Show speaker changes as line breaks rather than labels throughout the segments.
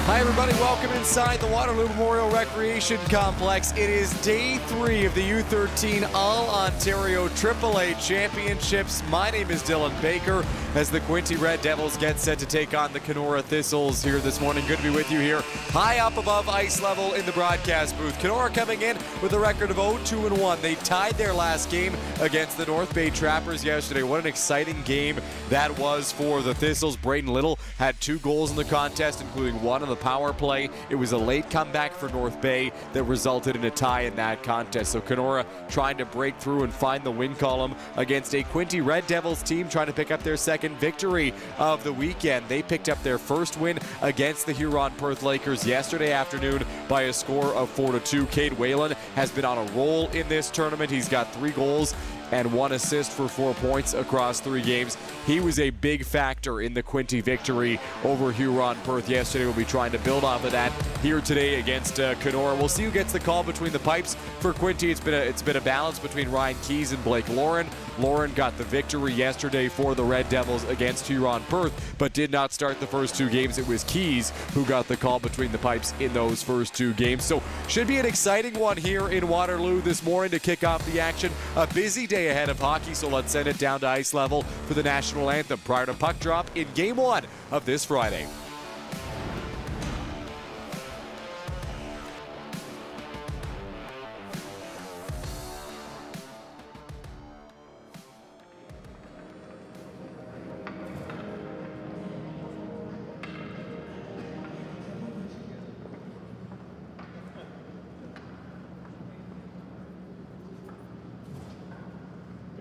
Hi everybody, welcome inside the Waterloo Memorial Recreation Complex. It is day 3 of the U13 All-Ontario AAA Championships. My name is Dylan Baker as the Quinte Red Devils get set to take on the Kenora Thistles here this morning. Good to be with you here, high up above ice level in the broadcast booth. Kenora coming in with a record of 0-2-1. They tied their last game against the North Bay Trappers yesterday. What an exciting game that was for the Thistles. Braden Little had 2 goals in the contest, including 1 on the power play. It was a late comeback for North Bay that resulted in a tie in that contest. So Kenora trying to break through and find the win column against a Quinte Red Devils team trying to pick up their second victory of the weekend. They picked up their first win against the Huron-Perth Lakers yesterday afternoon by a score of 4-2. Cade Whalen has been on a roll in this tournament. He's got 3 goals and 1 assist for 4 points across 3 games. He was a big factor in the Quinte victory over Huron-Perth yesterday. We'll be trying to build off of that here today against Kenora. We'll see who gets the call between the pipes for Quinte. It's been a balance between Ryan Keys and Blake Lauren. Lauren got the victory yesterday for the Red Devils against Huron-Perth, but did not start the first 2 games. It was Keys who got the call between the pipes in those first 2 games. So should be an exciting one here in Waterloo this morning to kick off the action. A busy day ahead of hockey, so let's send it down to ice level for the national anthem prior to puck drop in Game 1 of this Friday.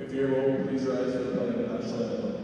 If you're able, please rise for the playing of the national anthem.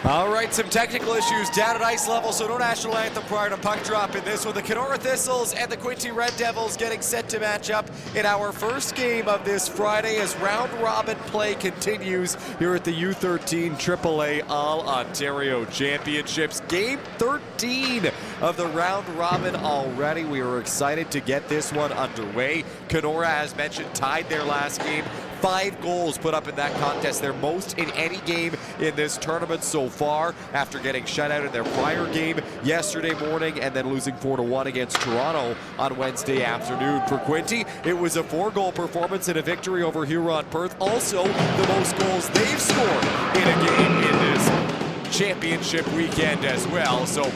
All right, some technical issues down at ice level, so no national anthem prior to puck drop in this one. The Kenora Thistles and the Quinte Red Devils getting set to match up in our first game of this Friday as round-robin play continues here at the U13 AAA All-Ontario Championships. Game 13 of the round-robin already. We are excited to get this one underway. Kenora, as mentioned, tied their last game. 5 goals put up in that contest, their most in any game in this tournament so far, after getting shut out in their prior game yesterday morning and then losing 4-1 against Toronto on Wednesday afternoon. For Quinte, it was a 4-goal performance and a victory over Huron-Perth, also the most goals they've scored in a game in this championship weekend as well. So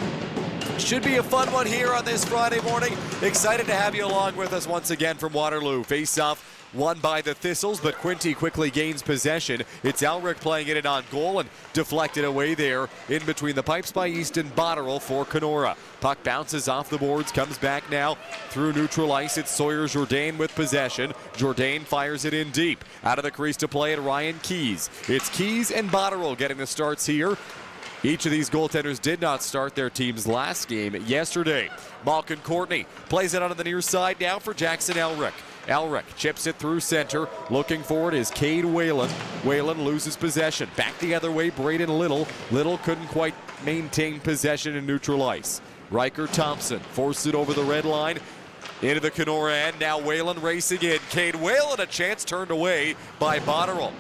should be a fun one here on this Friday morning. Excited to have you along with us once again from Waterloo. Face-off won by the Thistles, but Quinte quickly gains possession. It's Elric playing it on goal and deflected away there in between the pipes by Easton Botterill for Kenora. Puck bounces off the boards, comes back now through neutral ice. It's Sawyer Jourdain with possession. Jourdain fires it in deep. Out of the crease to play it, Ryan Keys. It's Keys and Botterill getting the starts here. Each of these goaltenders did not start their team's last game yesterday. Malkin Courtney plays it onto the near side now for Jackson Elric. Elric chips it through center. Looking forward is Cade Whalen. Whalen loses possession. Back the other way, Braden Little. Little couldn't quite maintain possession in neutral ice. Riker Thompson forced it over the red line. Into the Kenora end. Now Whalen racing in. Cade Whalen, a chance turned away by Botterill.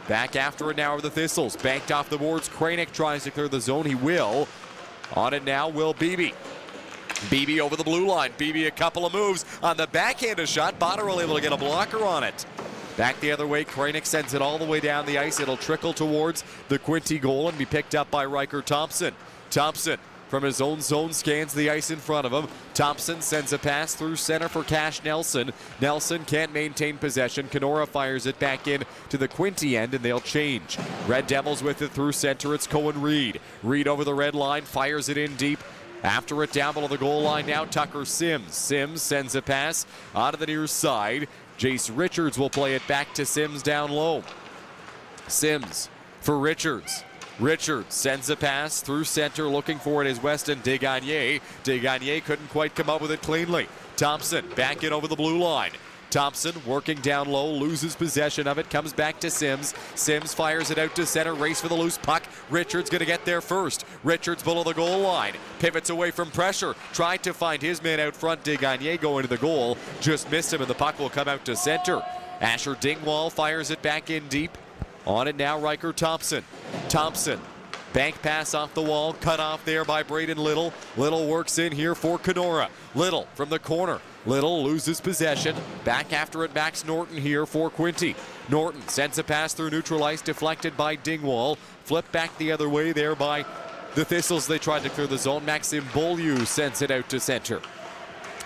Back after it now are the Thistles. Banked off the boards. Kranick tries to clear the zone. He will. On it now will Beebe. Beebe over the blue line. Beebe a couple of moves on the backhanded shot. Botterill able to get a blocker on it. Back the other way. Kranick sends it all the way down the ice. It'll trickle towards the Quinte goal and be picked up by Riker Thompson. Thompson from his own zone scans the ice in front of him. Thompson sends a pass through center for Cash Nelson. Nelson can't maintain possession. Kenora fires it back in to the Quinte end and they'll change. Red Devils with it through center. It's Cohen Reed. Reed over the red line, fires it in deep. After it down below the goal line now, Tucker Sims. Sims sends a pass out of the near side. Jace Richards will play it back to Sims down low. Sims for Richards. Richards sends a pass through center. Looking for it is Weston Desgagne. Desgagne couldn't quite come up with it cleanly. Thompson back in over the blue line. Thompson working down low, loses possession of it, comes back to Sims. Sims fires it out to center, race for the loose puck. Richards going to get there first. Richards below the goal line, pivots away from pressure, tried to find his man out front. Desgagne going to the goal, just missed him and the puck will come out to center. Asher Dingwall fires it back in deep. On it now, Riker Thompson. Thompson, bank pass off the wall, cut off there by Braden Little. Little works in here for Kenora. Little from the corner. Little loses possession. Back after it, Max Norton here for Quinte. Norton sends a pass through neutral ice, deflected by Dingwall. Flipped back the other way there by the Thistles. They tried to clear the zone. Maxim Beaulieu sends it out to center.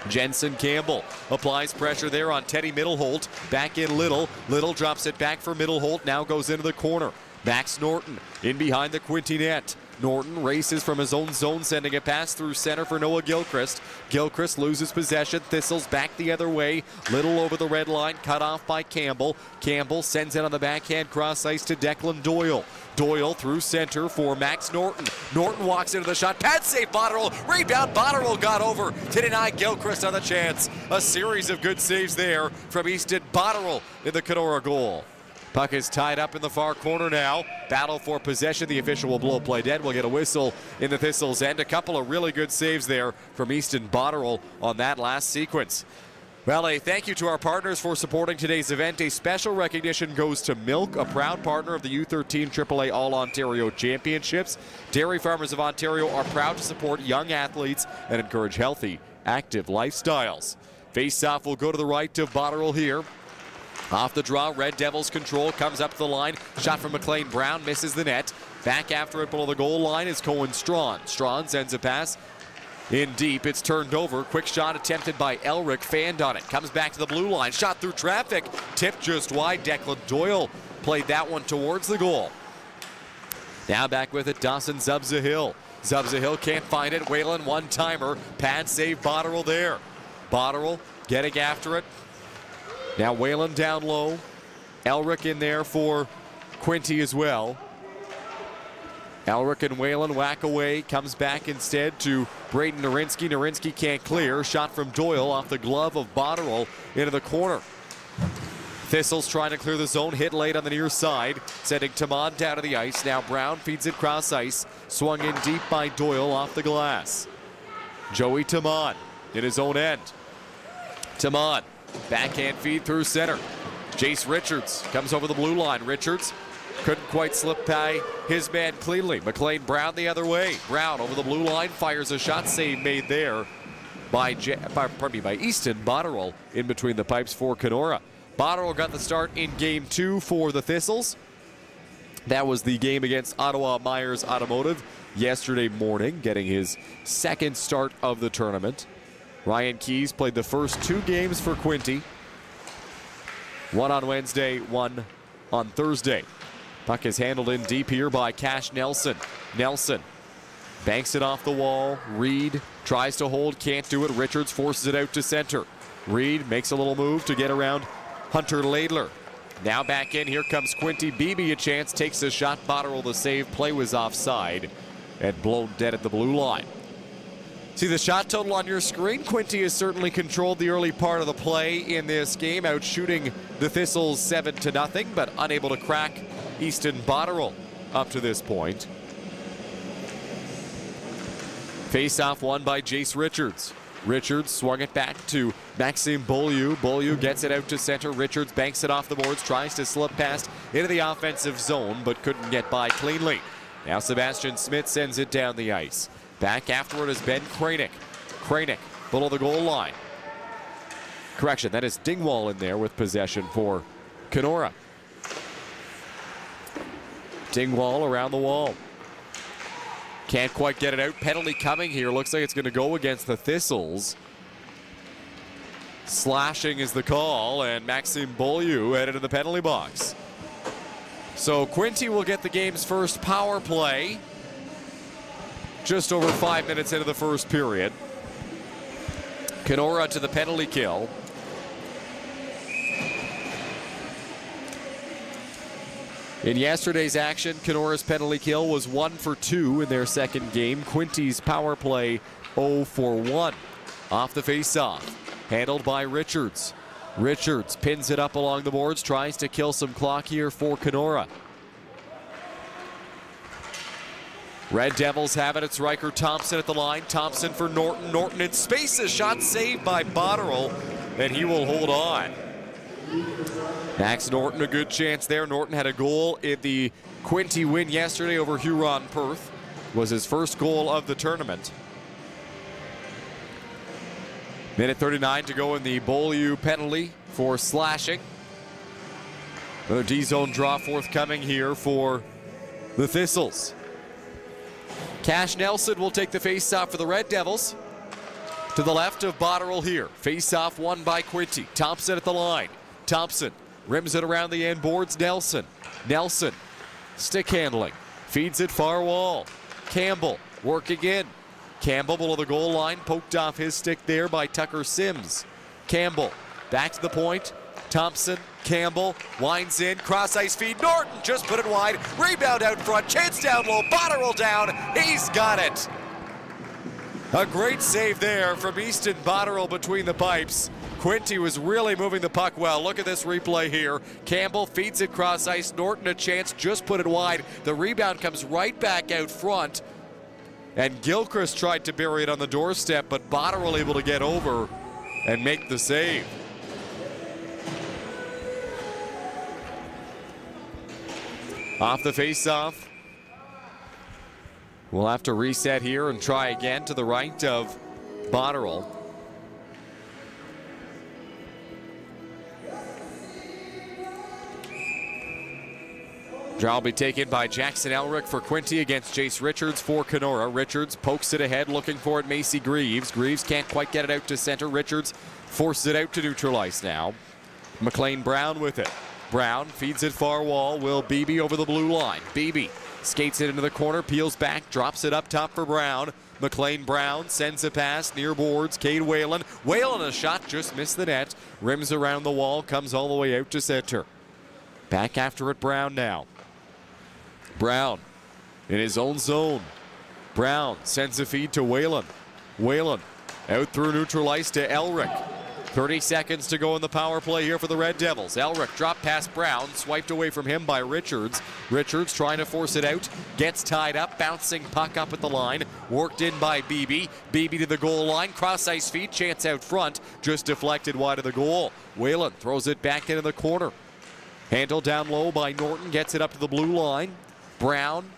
Jensen Campbell applies pressure there on Teddy Middleholt. Back in Little. Little drops it back for Middleholt. Now goes into the corner. Max Norton in behind the Quinte net. Norton races from his own zone, sending a pass through center for Noah Gilchrist. Gilchrist loses possession. Thistles back the other way. Little over the red line, cut off by Campbell. Campbell sends it on the backhand cross ice to Declan Doyle. Doyle through center for Max Norton. Norton walks into the shot. Pad save Botterill. Rebound. Botterill got over to deny Gilchrist on the chance. A series of good saves there from Easton Botterill in the Kenora goal. Puck is tied up in the far corner now. Battle for possession. The official will blow play dead. We'll get a whistle in the Thistles end. A couple of really good saves there from Easton Botterill on that last sequence. Well, a thank you to our partners for supporting today's event. A special recognition goes to Milk, a proud partner of the U13 AAA All-Ontario Championships. Dairy Farmers of Ontario are proud to support young athletes and encourage healthy, active lifestyles. Face-off will go to the right of Botterill here. Off the draw, Red Devils control, comes up the line. Shot from McLean Brown, misses the net. Back after it below the goal line is Cohen Strawn. Strawn sends a pass in deep. It's turned over. Quick shot attempted by Elric. Fanned on it. Comes back to the blue line. Shot through traffic. Tipped just wide. Declan Doyle played that one towards the goal. Now back with it, Dawson Zubza-Hill. Zubza-Hill can't find it. Whalen one-timer. Pad save Botterill there. Botterill getting after it. Now Whalen down low. Elric in there for Quinte as well. Elric and Whalen whack away. Comes back instead to Braden Narinsky. Narinsky can't clear. Shot from Doyle off the glove of Botterill into the corner. Thistles trying to clear the zone. Hit late on the near side. Sending Tamon down to the ice. Now Brown feeds it cross ice. Swung in deep by Doyle off the glass. Joey Tamon in his own end. Tamon. Backhand feed through center. Jace Richards comes over the blue line. Richards couldn't quite slip by his man cleanly. McLean Brown the other way. Brown over the blue line, fires a shot. Save made there by Easton Botterill in between the pipes for Kenora. Botterill got the start in game 2 for the Thistles. That was the game against Ottawa Myers Automotive yesterday morning, getting his second start of the tournament. Ryan Keys played the first 2 games for Quinte. One on Wednesday, one on Thursday. Puck is handled in deep here by Cash Nelson. Nelson banks it off the wall. Reed tries to hold, can't do it. Richards forces it out to center. Reed makes a little move to get around Hunter Laidler. Now back in, here comes Quinte. Beebe a chance, takes a shot. Botterill the save. Play was offside and blown dead at the blue line. See the shot total on your screen. Quinte has certainly controlled the early part of the play in this game, out shooting the Thistles 7-0, but unable to crack Easton Botterill up to this point. Face-off won by Jace Richards. Richards swung it back to Maxime Beaulieu. Beaulieu gets it out to center. Richards banks it off the boards, tries to slip past into the offensive zone, but couldn't get by cleanly. Now Sebastian Smith sends it down the ice. Back afterward is Ben Kranick. Kranick below the goal line. Correction, that is Dingwall in there with possession for Kenora. Dingwall around the wall. Can't quite get it out. Penalty coming here. Looks like it's going to go against the Thistles. Slashing is the call, and Maxime Beaulieu headed to the penalty box. So Quinte will get the game's first power play. Just over 5 minutes into the first period. Kenora to the penalty kill. In yesterday's action, Kenora's penalty kill was 1 for 2 in their second game. Quinte's power play 0 for 1. Off the face-off, handled by Richards. Richards pins it up along the boards, tries to kill some clock here for Kenora. Red Devils have it. It's Riker Thompson at the line. Thompson for Norton. Norton in space. A shot saved by Botterill, and he will hold on. Max Norton, a good chance there. Norton had a goal in the Quinte win yesterday over Huron Perth. Was his first goal of the tournament. Minute 39 to go in the Beaulieu penalty for slashing. Another D-zone draw forthcoming here for the Thistles. Cash Nelson will take the face-off for the Red Devils. To the left of Botterill here. Face-off won by Quinte. Thompson at the line. Thompson rims it around the end boards. Nelson. Nelson, stick handling. Feeds it far wall. Campbell working in. Campbell below the goal line. Poked off his stick there by Tucker Sims. Campbell back to the point. Thompson, Campbell, winds in, cross ice feed. Norton just put it wide. Rebound out front. Chance down low. Botterill down. He's got it. A great save there from Easton Botterill between the pipes. Quinte was really moving the puck well. Look at this replay here. Campbell feeds it cross ice. Norton a chance, just put it wide. The rebound comes right back out front. And Gilchrist tried to bury it on the doorstep, but Botterill able to get over and make the save. Off the face-off. We'll have to reset here and try again to the right of Botterill. Draw will be taken by Jackson Elric for Quinte against Jace Richards for Kenora. Richards pokes it ahead, looking for it, Macy Greaves. Greaves can't quite get it out to center. Richards forces it out to neutral ice now. McLean Brown with it. Brown feeds it far wall. Will Beebe over the blue line. Beebe skates it into the corner, peels back, drops it up top for Brown. McLean Brown sends a pass near boards. Cade Whalen. Whalen a shot, just missed the net. Rims around the wall, comes all the way out to center. Back after it, Brown now. Brown in his own zone. Brown sends a feed to Whalen. Whalen out through neutral ice to Elric. 30 seconds to go in the power play here for the Red Devils. Elric dropped past Brown, swiped away from him by Richards. Richards trying to force it out, gets tied up, bouncing puck up at the line, worked in by Beebe. Beebe to the goal line, cross ice feed, chance out front, just deflected wide of the goal. Whalen throws it back into the corner. Handled down low by Norton, gets it up to the blue line. Brown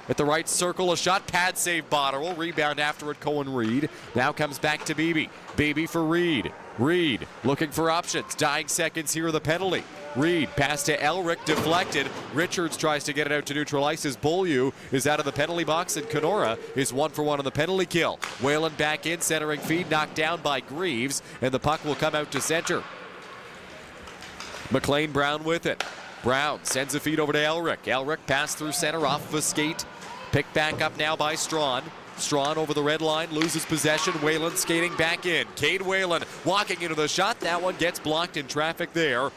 at the right circle, a shot, pad save Botterill, rebound after it, Cohen Reed. Now comes back to Beebe. Beebe for Reed. Reed looking for options, dying seconds here of the penalty. Reed pass to Elric, deflected. Richards tries to get it out to neutral ice as Beaulieu is out of the penalty box, and Kenora is 1 for 1 on the penalty kill. Whalen back in, centering feed, knocked down by Greaves, and the puck will come out to center. McLean Brown with it. Brown sends a feed over to Elric. Elric passed through center off of a skate. Picked back up now by Strawn. Strawn over the red line, loses possession. Whalen skating back in. Cade Whalen walking into the shot. That one gets blocked in traffic there.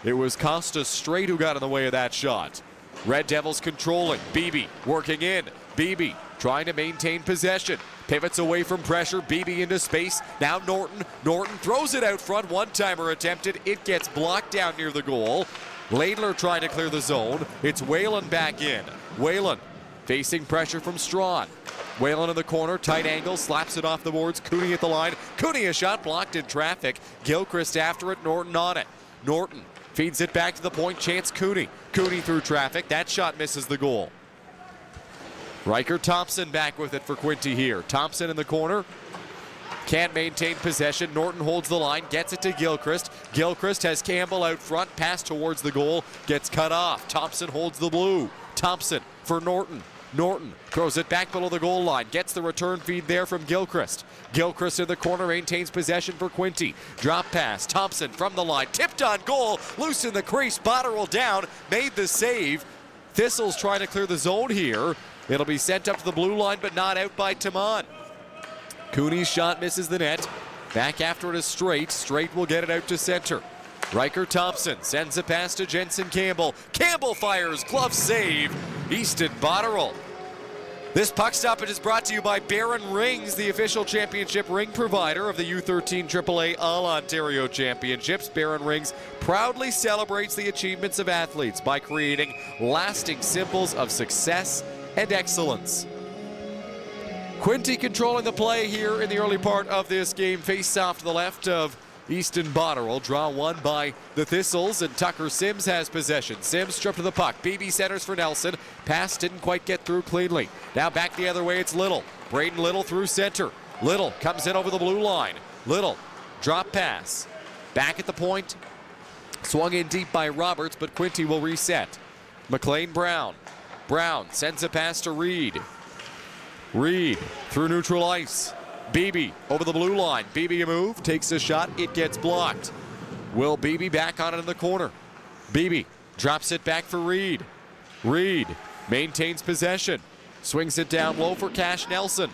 It was Costa Straight who got in the way of that shot. Red Devils controlling. Beebe working in. Beebe trying to maintain possession. Pivots away from pressure. Beebe into space. Now Norton. Norton throws it out front. One-timer attempted. It gets blocked down near the goal. Laidler trying to clear the zone. It's Whalen back in. Whalen facing pressure from Strawn. Whalen in the corner, tight angle, slaps it off the boards. Cooney at the line. Cooney a shot blocked in traffic. Gilchrist after it, Norton on it. Norton feeds it back to the point, chance Cooney. Cooney through traffic, that shot misses the goal. Riker Thompson back with it for Quinte here. Thompson in the corner. Can't maintain possession. Norton holds the line, gets it to Gilchrist. Gilchrist has Campbell out front, pass towards the goal, gets cut off. Thompson holds the blue. Thompson for Norton. Norton throws it back below the goal line, gets the return feed there from Gilchrist. Gilchrist in the corner, maintains possession for Quinte. Drop pass, Thompson from the line, tipped on goal, loose in the crease, Botterill down, made the save. Thistles trying to clear the zone here. It'll be sent up to the blue line, but not out by Taman. Cooney's shot misses the net. Back after it is Straight. Straight will get it out to center. Riker Thompson sends a pass to Jensen Campbell. Campbell fires, glove save. Easton Botterill. This puck stoppage is brought to you by Barron Rings, the official championship ring provider of the U13 AAA All-Ontario Championships. Barron Rings proudly celebrates the achievements of athletes by creating lasting symbols of success and excellence. Quinte controlling the play here in the early part of this game. Face off to the left of Easton Botterill. Draw one by the Thistles, and Tucker Sims has possession. Sims stripped to the puck. BB centers for Nelson. Pass didn't quite get through cleanly. Now back the other way, it's Little. Braden Little through center. Little comes in over the blue line. Little, drop pass. Back at the point. Swung in deep by Roberts, but Quinte will reset. McLean Brown. Brown sends a pass to Reed. Reed through neutral ice. Beebe over the blue line. Beebe a move, takes a shot, it gets blocked. Will Beebe back on it in the corner. Beebe drops it back for Reed. Reed maintains possession. Swings it down low for Cash Nelson.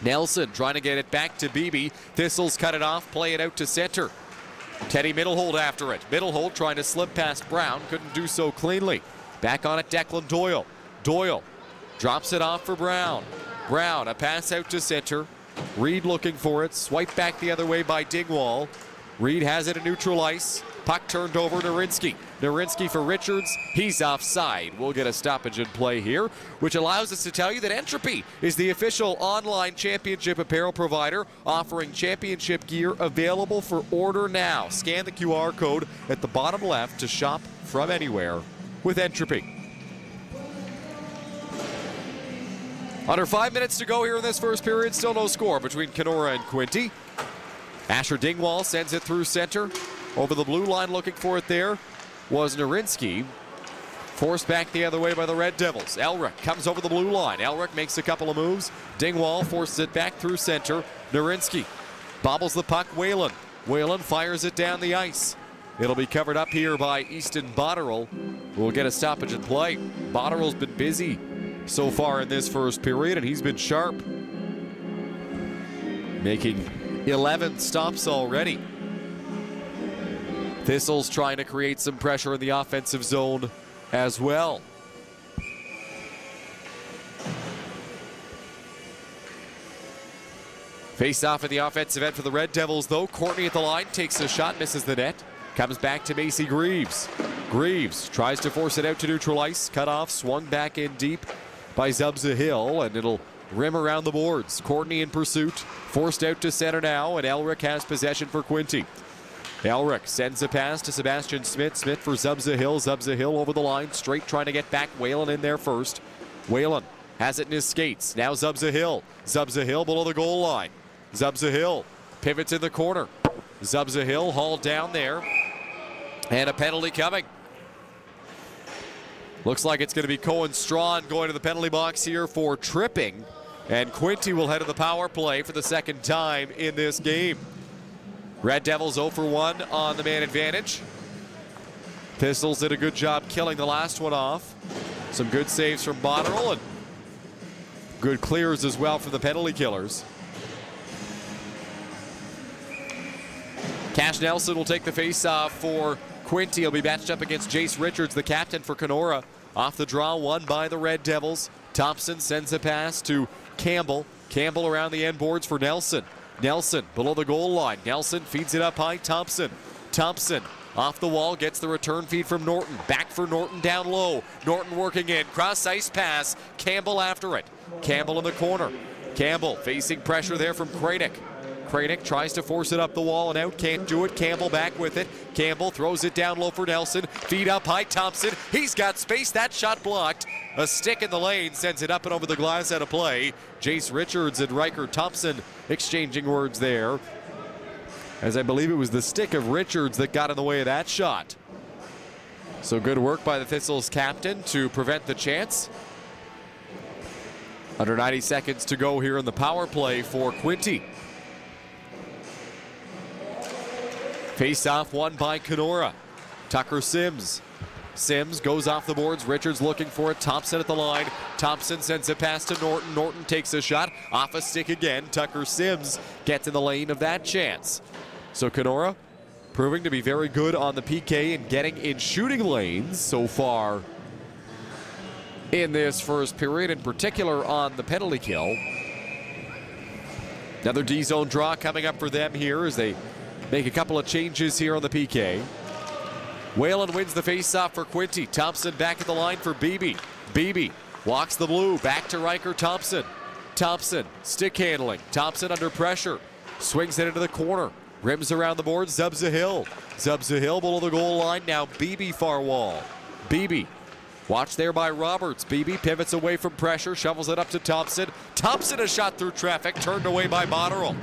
Nelson trying to get it back to Beebe. Thistles cut it off, play it out to center. Teddy Middleholt after it. Middleholt trying to slip past Brown, couldn't do so cleanly. Back on it, Declan Doyle. Doyle drops it off for Brown. Brown, a pass out to center. Reed looking for it. Swipe back the other way by Dingwall. Reed has it in neutral ice. Puck turned over to Narinsky. Narinsky for Richards. He's offside. We'll get a stoppage in play here, which allows us to tell you that Entropy is the official online championship apparel provider, offering championship gear available for order now. Scan the QR code at the bottom left to shop from anywhere with Entropy. Under 5 minutes to go here in this first period. Still no score between Kenora and Quinte. Asher Dingwall sends it through center. Over the blue line looking for it there was Narinsky. Forced back the other way by the Red Devils. Elric comes over the blue line. Elric makes a couple of moves. Dingwall forces it back through center. Narinsky bobbles the puck. Whalen. Whalen fires it down the ice. It'll be covered up here by Easton Botterill. We'll get a stoppage in play. Botterill's been busy so far in this first period, and he's been sharp, making 11 stops already. Thistles trying to create some pressure in the offensive zone as well. Face off at the offensive end for the Red Devils, though. Courtney at the line takes a shot, misses the net. Comes back to Macy Greaves. Greaves tries to force it out to neutral ice. Cut off, swung back in deep by Zubza Hill, and it'll rim around the boards. Courtney in pursuit, forced out to center now, and Elric has possession for Quinte. Elric sends a pass to Sebastian Smith. Smith for Zubza Hill. Zubza Hill over the line, straight trying to get back. Whalen in there first. Whalen has it in his skates. Now Zubza Hill. Zubza Hill below the goal line. Zubza Hill pivots in the corner. Zubza Hill hauled down there, and a penalty coming. Looks like it's going to be Cohen Strawn going to the penalty box here for tripping. And Quinte will head to the power play for the second time in this game. Red Devils 0 for 1 on the man advantage. Pistols did a good job killing the last one off. Some good saves from Botterill and good clears as well from the penalty killers. Cash Nelson will take the face-off for Quinte. He'll be matched up against Jace Richards, the captain for Kenora. Off the draw, won by the Red Devils. Thompson sends a pass to Campbell. Campbell around the end boards for Nelson. Nelson below the goal line. Nelson feeds it up high. Thompson. Thompson Off the wall, gets the return feed from Norton. Back for Norton down low. Norton working in. Cross ice pass. Campbell after it. Campbell in the corner. Campbell facing pressure there from Kranick. Kranick tries to force it up the wall and out. Can't do it. Campbell back with it. Campbell throws it down low for Nelson. Feed up high. Thompson. He's got space. That shot blocked. A stick in the lane sends it up and over the glass out of play. Jace Richards and Riker Thompson exchanging words there, as I believe it was the stick of Richards that got in the way of that shot. So good work by the Thistles captain to prevent the chance. Under 90 seconds to go here in the power play for Quinte. Face-off won by Kenora. Tucker Sims. Sims goes off the boards. Richards looking for it. Thompson at the line. Thompson sends it past to Norton. Norton takes a shot. Off a stick again. Tucker Sims gets in the lane of that chance. So Kenora proving to be very good on the PK and getting in shooting lanes so far in this first period, in particular on the penalty kill. Another D-zone draw coming up for them here as they make a couple of changes here on the PK. Whalen wins the face-off for Quinte. Thompson back at the line for Beebe. Beebe walks the blue, back to Riker Thompson. Thompson, stick handling. Thompson under pressure. Swings it into the corner. Rims around the board, Zubs a hill. Zubs a hill below the goal line. Now Beebe far wall. Beebe, watched there by Roberts. Beebe pivots away from pressure, shovels it up to Thompson. Thompson a shot through traffic, turned away by Botterill.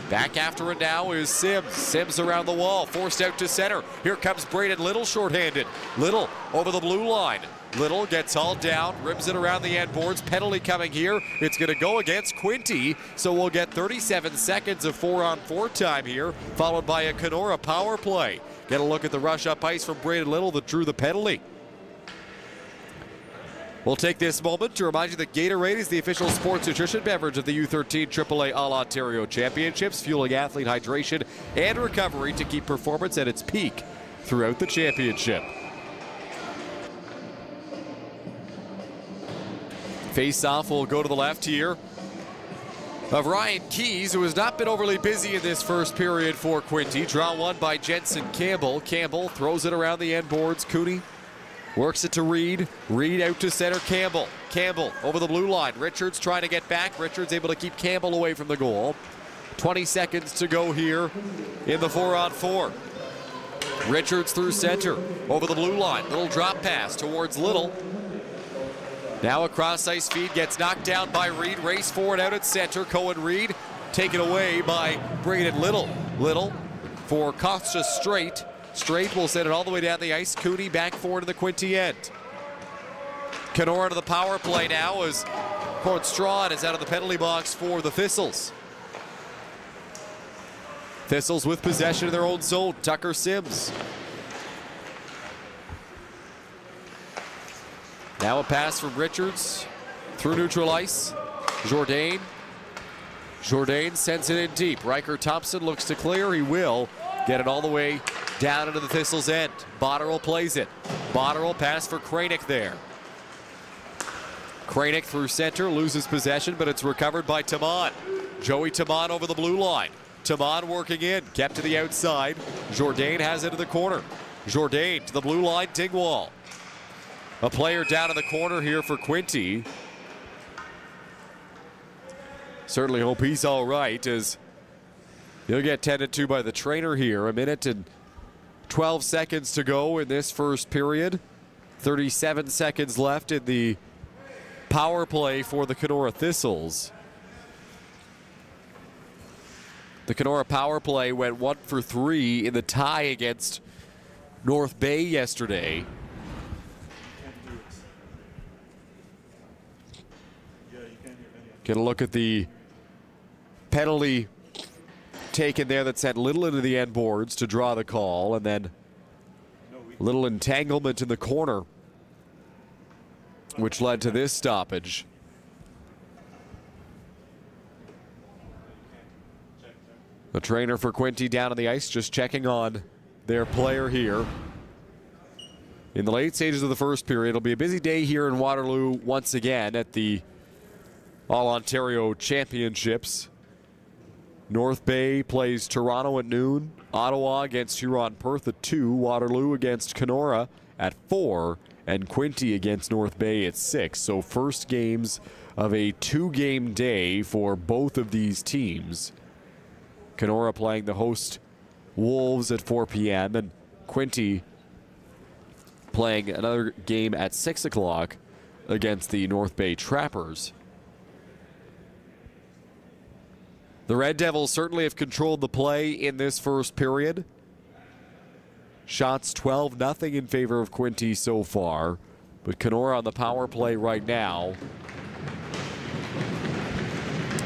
Back after it now is Sims. Sims around the wall, forced out to center. Here comes Braden Little shorthanded. Little over the blue line. Little gets hauled down, rims it around the end boards. Penalty coming here. It's going to go against Quinte, so we'll get 37 seconds of 4-on-4 time here, followed by a Kenora power play. Get a look at the rush up ice from Braden Little that drew the penalty. We'll take this moment to remind you that Gatorade is the official sports nutrition beverage of the U13 AAA All-Ontario Championships, fueling athlete hydration and recovery to keep performance at its peak throughout the championship. Face-off will go to the left here of Ryan Keys, who has not been overly busy in this first period for Quinte. Draw one by Jensen Campbell. Campbell throws it around the end boards. Cooney works it to Reed. Reed out to center. Campbell. Campbell over the blue line. Richards trying to get back. Richards able to keep Campbell away from the goal. 20 seconds to go here in the 4-on-4. Richards through center. Over the blue line. Little drop pass towards Little. Now a cross ice feed gets knocked down by Reed. Race forward out at center. Cohen Reed taken away by Braden Little. Little for Costa Straight. Straight will send it all the way down the ice. Cooney back forward to the Quinte end. Kenora to the power play now as Kornstrad is out of the penalty box for the Thistles. Thistles with possession of their own zone. Tucker Sims. Now a pass from Richards through neutral ice. Jourdain. Jourdain sends it in deep. Riker Thompson looks to clear. He will get it all the way down into the Thistles end. Botterill plays it. Botterill pass for Kranick there. Kranick through center, loses possession, but it's recovered by Taman. Joey Taman over the blue line. Taman working in, kept to the outside. Jourdain has it in the corner. Jourdain to the blue line, Dingwall. A player down in the corner here for Quinte. Certainly hope he's all right, as he'll get tended to by the trainer here. 1 minute and 12 seconds to go in this first period. 37 seconds left in the power play for the Kenora Thistles. The Kenora power play went 1 for 3 in the tie against North Bay yesterday. Get a look at the penalty taken there that sent Little into the end boards to draw the call, and then little entanglement in the corner, which led to this stoppage. The trainer for Quinte down on the ice, just checking on their player here. In the late stages of the first period, it'll be a busy day here in Waterloo once again at the All-Ontario Championships. North Bay plays Toronto at noon.
Ottawa against Huron-Perth at 2, Waterloo against Kenora at 4, and Quinte against North Bay at 6. So first games of a 2-game day for both of these teams. Kenora playing the host Wolves at 4 p.m. and Quinte playing another game at 6 o'clock against the North Bay Trappers. The Red Devils certainly have controlled the play in this first period. Shots 12-0 in favor of Quinte so far, but Kenora on the power play right now.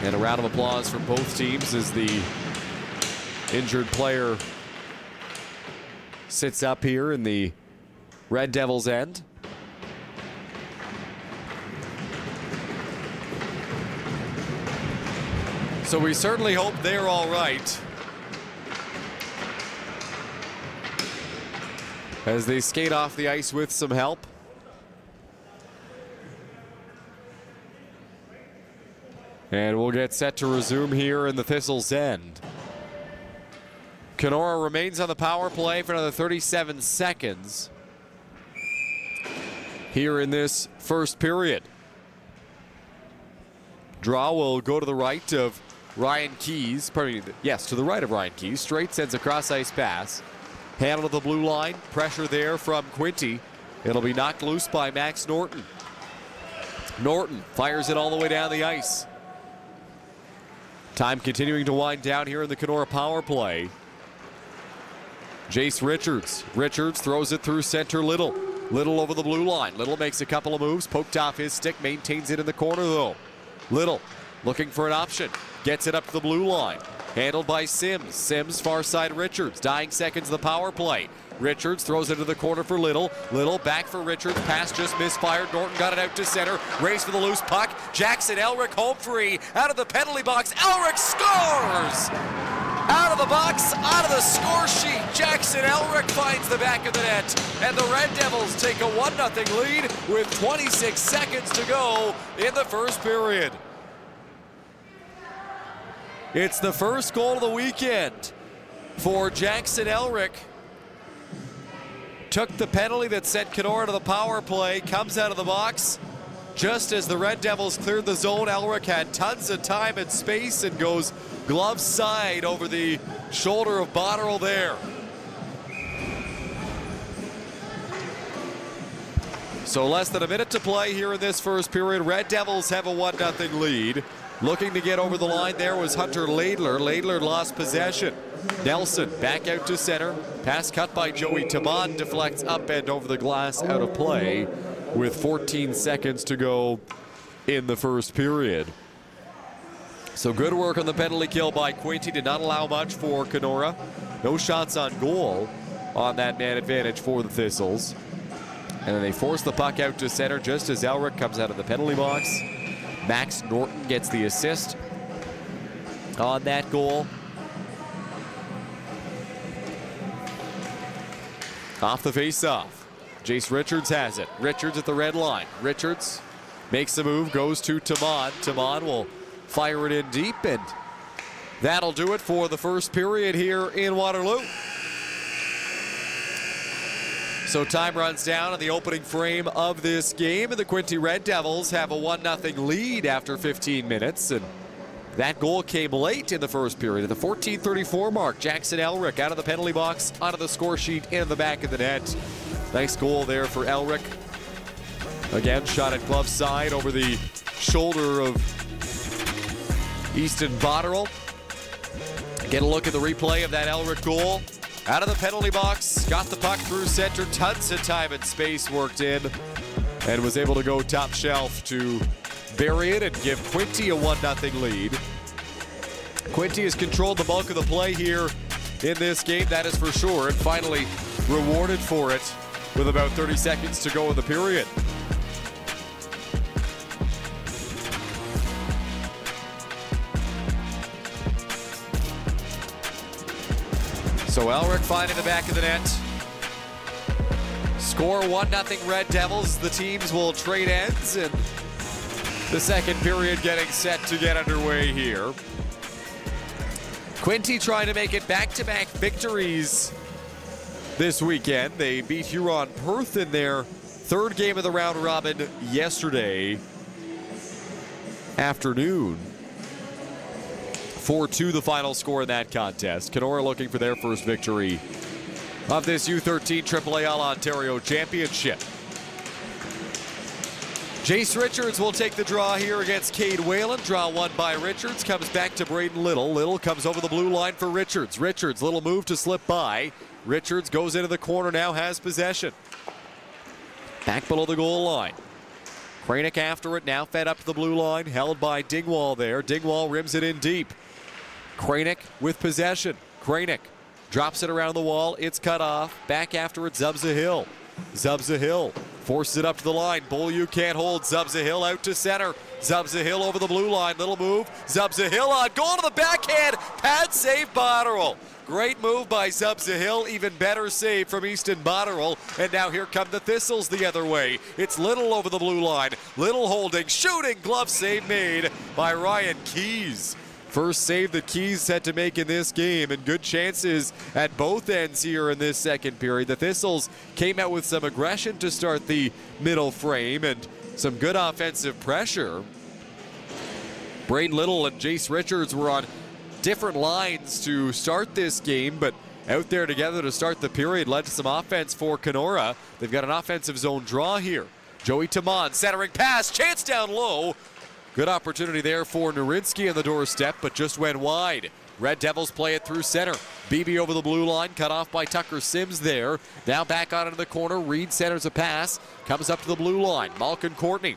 And a round of applause for both teams as the injured player sits up here in the Red Devils' end. So we certainly hope they're all right as they skate off the ice with some help. And we'll get set to resume here in the Thistles' end. Kenora remains on the power play for another 37 seconds here in this first period. Draw will go to the right of Ryan Keys, to the right of Ryan Keys. Straight sends a cross-ice pass. Handled at the blue line. Pressure there from Quinte. It'll be knocked loose by Max Norton. Norton fires it all the way down the ice. Time continuing to wind down here in the Kenora power play. Jace Richards. Richards throws it through center Little. Little over the blue line. Little makes a couple of moves. Poked off his stick. Maintains it in the corner though. Little looking for an option. Gets it up to the blue line. Handled by Sims. Sims far side Richards. Dying seconds of the power play. Richards throws it to the corner for Little. Little back for Richards. Pass just misfired. Norton got it out to center. Race for the loose puck. Jackson Elric home free. Out of the penalty box. Elric scores! Out of the box, out of the score sheet. Jackson Elric finds the back of the net. And the Red Devils take a 1-0 lead with 26 seconds to go in the first period. It's the first goal of the weekend for Jackson Elric. Took the penalty that sent Kenora to the power play, comes out of the box. Just as the Red Devils cleared the zone, Elric had tons of time and space and goes glove side over the shoulder of Botterill there. So less than a minute to play here in this first period. Red Devils have a 1-0 lead. Looking to get over the line there was Hunter Laidler. Laidler lost possession. Nelson back out to center. Pass cut by Joey Taman, deflects up and over the glass, out of play with 14 seconds to go in the first period. So good work on the penalty kill by Quinte. Did not allow much for Kenora. No shots on goal on that man advantage for the Thistles. And then they force the puck out to center just as Elric comes out of the penalty box. Max Norton gets the assist on that goal. Off the face-off. Jace Richards has it. Richards at the red line. Richards makes a move, goes to Taman. Taman will fire it in deep, and that'll do it for the first period here in Waterloo. So time runs down in the opening frame of this game, and the Quinte Red Devils have a 1-0 lead after 15 minutes. And that goal came late in the first period at the 14:34 mark. Jackson Elric out of the penalty box, onto the score sheet, in the back of the net. Nice goal there for Elric. Again, shot at glove side over the shoulder of Easton Botterill. Get a look at the replay of that Elric goal. Out of the penalty box, got the puck through center, tons of time and space worked in, and was able to go top shelf to bury it and give Quinte a 1-0 lead. Quinte has controlled the bulk of the play here in this game, that is for sure, and finally rewarded for it with about 30 seconds to go in the period. So Elric finding the back of the net. Score 1-0 Red Devils. The teams will trade ends, and the second period getting set to get underway here. Quinte trying to make it back-to-back victories this weekend. They beat Huron-Perth in their third game of the round robin yesterday afternoon. 4-2 the final score in that contest. Kenora looking for their first victory of this U13 AAA All-Ontario Championship. Jace Richards will take the draw here against Cade Whalen. Draw won by Richards. Comes back to Braden Little. Little comes over the blue line for Richards. Richards, little move to slip by. Richards goes into the corner now, has possession. Back below the goal line. Kranick after it, now fed up to the blue line. Held by Dingwall there. Dingwall rims it in deep. Kranick with possession. Kranick drops it around the wall. It's cut off. Back after it, Zubza-Hill. Zubza-Hill forces it up to the line. Beaulieu can't hold. Zubza-Hill out to center. Zubza-Hill over the blue line. Little move. Zubza-Hill on goal to the backhand. Pad save Botterill. Great move by Zubza-Hill. Even better save from Easton Botterill. And now here come the Thistles the other way. It's Little over the blue line. Little holding, shooting, glove save made by Ryan Keys. First save that Keys had to make in this game, and good chances at both ends here in this second period. The Thistles came out with some aggression to start the middle frame and some good offensive pressure. Braden Little and Jace Richards were on different lines to start this game, but out there together to start the period led to some offense for Kenora. They've got an offensive zone draw here. Joey Tamon centering pass, chance down low. Good opportunity there for Nurinsky on the doorstep, but just went wide. Red Devils play it through center. Beebe over the blue line, cut off by Tucker Sims there. Now back out into the corner. Reed centers a pass, comes up to the blue line. Malkin Courtney.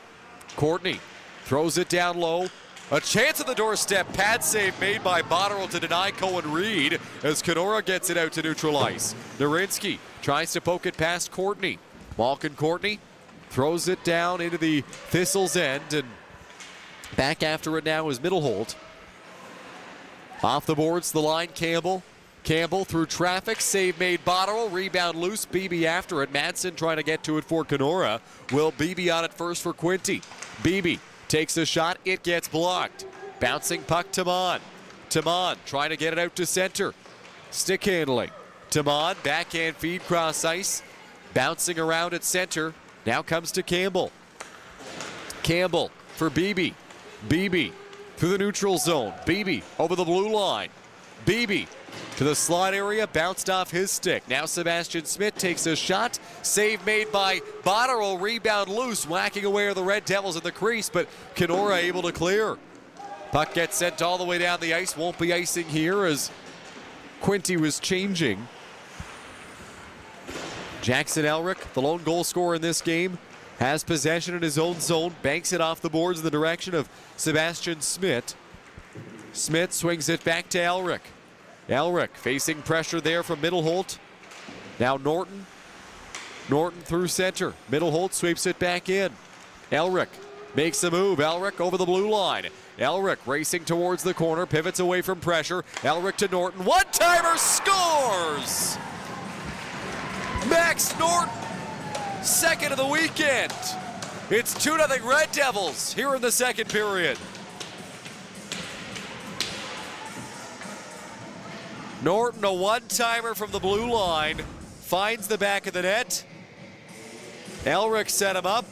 Courtney throws it down low. A chance at the doorstep. Pad save made by Botterill to deny Cohen Reed as Kenora gets it out to neutral ice. Nurinsky tries to poke it past Courtney. Malkin Courtney throws it down into the Thistles end, and back after it now is Middleholt. Off the boards, the line, Campbell. Campbell through traffic, save made Botterill, rebound loose, Beebe after it. Madsen trying to get to it for Kenora. Will Beebe on it first for Quinte. Beebe takes a shot, it gets blocked. Bouncing puck, Tamon. Tamon trying to get it out to center. Stick handling. Tamon, backhand feed, cross ice. Bouncing around at center. Now comes to Campbell. Campbell for Beebe. Beebe through the neutral zone. Beebe over the blue line. Beebe to the slot area, bounced off his stick. Now Sebastian Smith takes a shot. Save made by Botterill, rebound loose, whacking away are the Red Devils in the crease, but Kenora able to clear. Puck gets sent all the way down the ice. Won't be icing here as Quinte was changing. Jackson Elric, the lone goal scorer in this game, has possession in his own zone, banks it off the boards in the direction of Sebastian Smith. Smith swings it back to Elric. Elric facing pressure there from Middleholt. Now Norton. Norton through center. Middleholt sweeps it back in. Elric makes a move. Elric over the blue line. Elric racing towards the corner, pivots away from pressure. Elric to Norton. One-timer, scores! Max Norton, second of the weekend. It's 2-0 Red Devils here in the second period. Norton, a one-timer from the blue line, finds the back of the net. Elric set him up.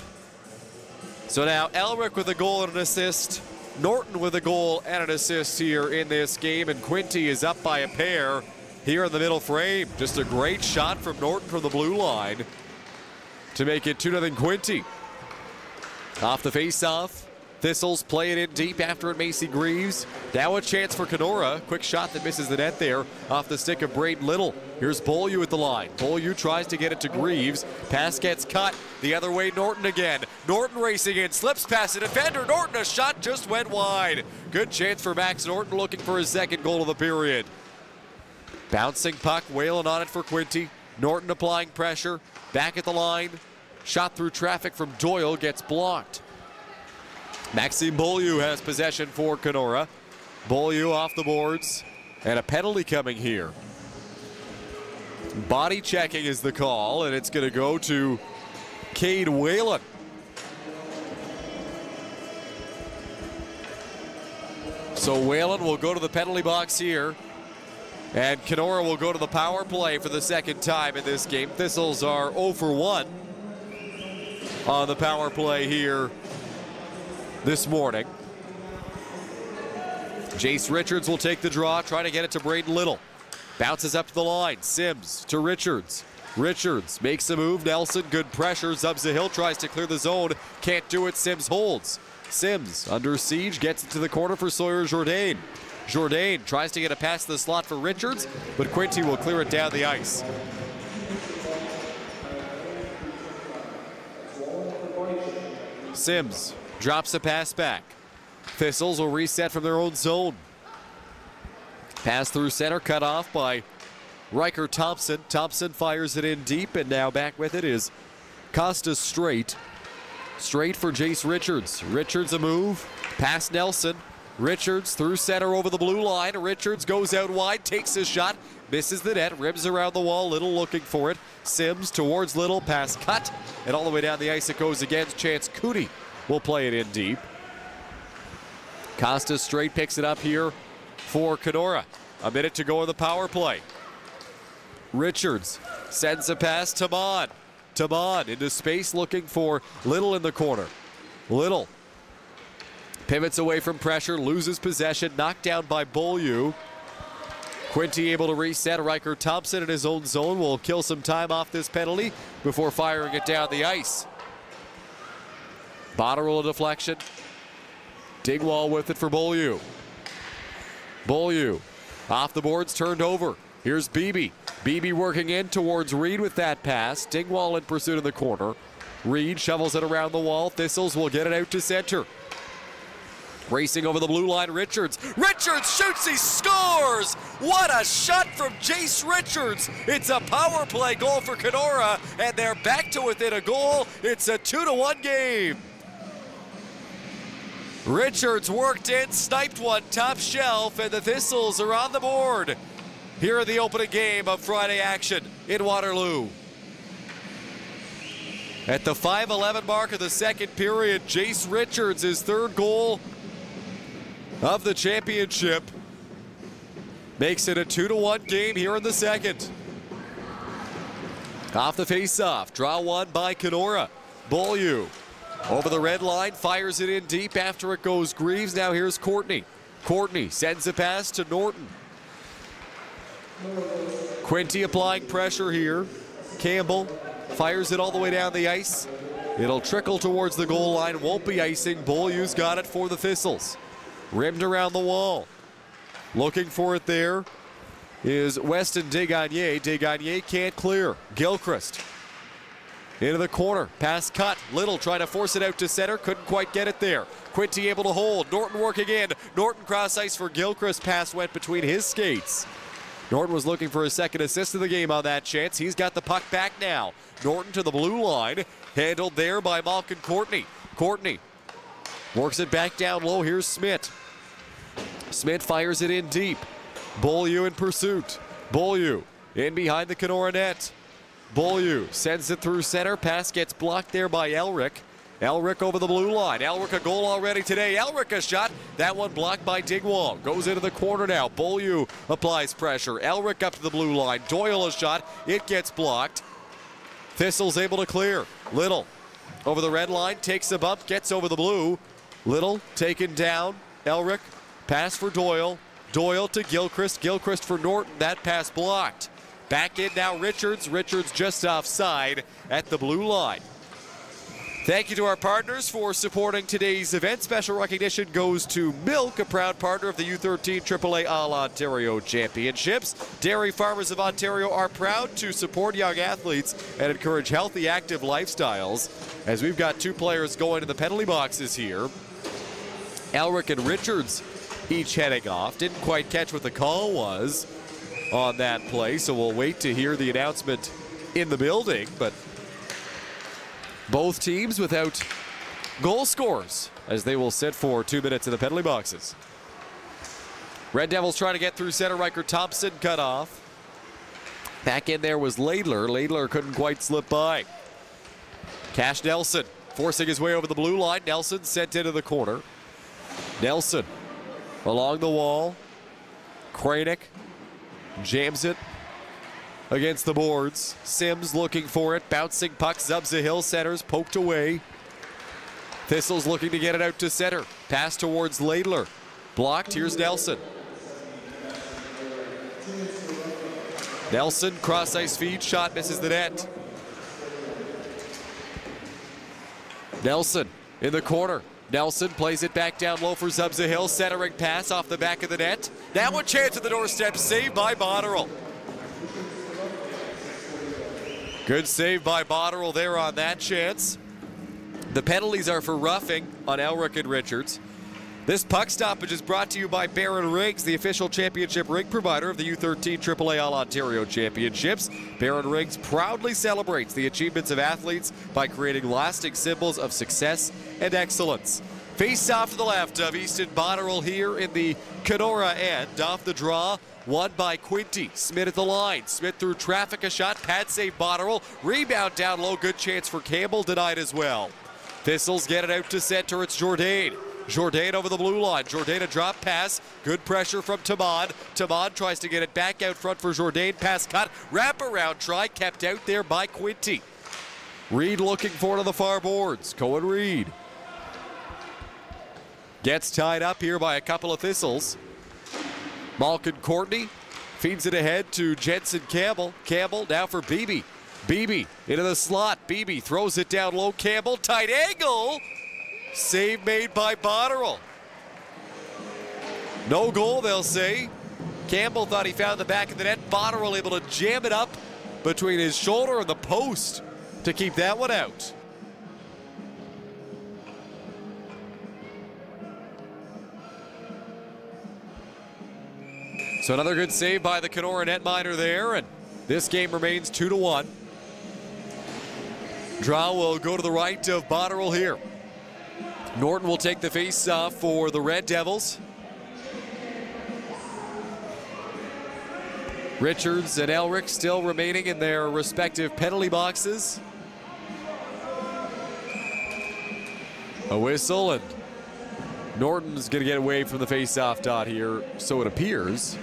So now Elric with a goal and an assist. Norton with a goal and an assist here in this game, and Quinte is up by a pair here in the middle frame. Just a great shot from Norton from the blue line to make it 2-0 Quinte. Off the face-off, Thistles play it in deep after it, Macy Greaves. Now a chance for Kenora. Quick shot that misses the net there off the stick of Braden Little. Here's Beaulieu at the line. Beaulieu tries to get it to Greaves. Pass gets cut. The other way, Norton again. Norton racing in, slips past the defender. Norton, a shot just went wide. Good chance for Max Norton, looking for his second goal of the period. Bouncing puck, Whalen on it for Quinte. Norton applying pressure. Back at the line. Shot through traffic from Doyle, gets blocked. Maxime Beaulieu has possession for Kenora. Beaulieu off the boards, and a penalty coming here. Body checking is the call, and it's going to go to Cade Whalen. So Whalen will go to the penalty box here. And Kenora will go to the power play for the second time in this game. Thistles are 0 for 1 on the power play here this morning. Jace Richards will take the draw, trying to get it to Braden Little. Bounces up to the line. Sims to Richards. Richards makes a move. Nelson, good pressure. Zubs the hill, tries to clear the zone. Can't do it. Sims holds. Sims under siege, gets it to the corner for Sawyer Jourdain. Jourdain tries to get a pass to the slot for Richards, but Quinte will clear it down the ice. Sims drops a pass back. Thistles will reset from their own zone. Pass through center, cut off by Riker Thompson. Thompson fires it in deep, and now back with it is Costa Straight. Straight for Jace Richards. Richards a move, past Nelson. Richards through center over the blue line. Richards goes out wide, takes his shot, misses the net, ribs around the wall. Little looking for it. Sims towards Little, pass cut, and all the way down the ice it goes again. Chance Cootie will play it in deep. Costa Straight picks it up here for Kenora. A minute to go in the power play. Richards sends a pass to Mon. Taman into space looking for Little in the corner. Little pivots away from pressure, loses possession, knocked down by Beaulieu. Quinte able to reset. Riker Thompson in his own zone will kill some time off this penalty before firing it down the ice. Botterill a deflection. Dingwall with it for Beaulieu. Beaulieu off the boards, turned over. Here's Beebe. Beebe working in towards Reed with that pass. Dingwall in pursuit in the corner. Reed shovels it around the wall. Thistles will get it out to center. Racing over the blue line, Richards. Richards shoots, he scores! What a shot from Jace Richards. It's a power play goal for Kenora, and they're back to within a goal. It's a 2-1 game. Richards worked in, sniped one top shelf, and the Thistles are on the board here in the opening game of Friday action in Waterloo. At the 5:11 mark of the second period, Jace Richards, his third goal of the championship, makes it a 2-1 game here in the second. Off the face-off, draw one by Kenora. Beaulieu over the red line, fires it in deep after it goes Greaves. Now here's Courtney. Courtney sends a pass to Norton. Quinte applying pressure here. Campbell fires it all the way down the ice. It'll trickle towards the goal line, won't be icing. Beaulieu's got it for the Thistles. Rimmed around the wall. Looking for it there is Weston Desgagne. Desgagne can't clear. Gilchrist into the corner. Pass cut. Little trying to force it out to center. Couldn't quite get it there. Quinte able to hold. Norton working in. Norton cross ice for Gilchrist. Pass went between his skates. Norton was looking for a second assist of the game on that chance. He's got the puck back now. Norton to the blue line. Handled there by Malkin Courtney. Courtney works it back down low. Here's Smith. Smith fires it in deep. Beaulieu in pursuit. Beaulieu in behind the Kenora net. Beaulieu sends it through center. Pass gets blocked there by Elric. Elric over the blue line. Elric a goal already today. Elric a shot. That one blocked by Dingwall. Goes into the corner now. Beaulieu applies pressure. Elric up to the blue line. Doyle a shot. It gets blocked. Thistle's able to clear. Little over the red line. Takes a bump. Gets over the blue. Little taken down. Elric. Pass for Doyle. Doyle to Gilchrist. Gilchrist for Norton. That pass blocked. Back in now Richards. Richards just offside at the blue line. Thank you to our partners for supporting today's event. Special recognition goes to Milk, a proud partner of the U13 AAA All-Ontario Championships. Dairy Farmers of Ontario are proud to support young athletes and encourage healthy, active lifestyles. As we've got two players going to the penalty boxes here. Elric and Richards each heading off. Didn't quite catch what the call was on that play, so we'll wait to hear the announcement in the building. But both teams without goal scorers as they will sit for 2 minutes in the penalty boxes. Red Devils trying to get through center. Riker Thompson cut off. Back in there was Laidler. Laidler couldn't quite slip by. Cash Nelson forcing his way over the blue line. Nelson sent into the corner. Nelson along the wall. Kranick Jams it against the boards. Sims looking for it. Bouncing puck. Zubs a hill. Centers poked away. Thistles looking to get it out to center. Pass towards Laidler. Blocked. Here's Nelson. Nelson, cross ice feed. Shot misses the net. Nelson in the corner. Nelson plays it back down low for Zubs a hill. Centering pass off the back of the net. Now a chance at the doorstep. Saved by Botterill. Good save by Botterill there on that chance. The penalties are for roughing on Elric and Richards. This puck stoppage is brought to you by Barron Rigs, the official championship rig provider of the U13 AAA All-Ontario Championships. Barron Rigs proudly celebrates the achievements of athletes by creating lasting symbols of success and excellence. Face off to the left of Easton Botterill here in the Kenora end. Off the draw, won by Quinte. Smith at the line. Smith through traffic, a shot. Pad save Botterill. Rebound down low. Good chance for Campbell. Denied as well. Thistles get it out to center. It's Jourdain. Jourdain over the blue line. Jourdain a drop pass. Good pressure from Tamad. Tamad tries to get it back out front for Jourdain. Pass cut. Wraparound try. Kept out there by Quinte. Reed looking for it on the far boards. Cohen Reed gets tied up here by a couple of Thistles. Malkin Courtney feeds it ahead to Jensen Campbell. Campbell now for Beebe. Beebe into the slot. Beebe throws it down low. Campbell, tight angle. Save made by Botterill. No goal, they'll say. Campbell thought he found the back of the net. Botterill able to jam it up between his shoulder and the post to keep that one out. So another good save by the Kenora netminder there, and this game remains 2-1. Draw will go to the right of Botterill here. Norton will take the face-off for the Red Devils. Richards and Elric still remaining in their respective penalty boxes. A whistle, and Norton's going to get away from the face-off dot here, so it appears.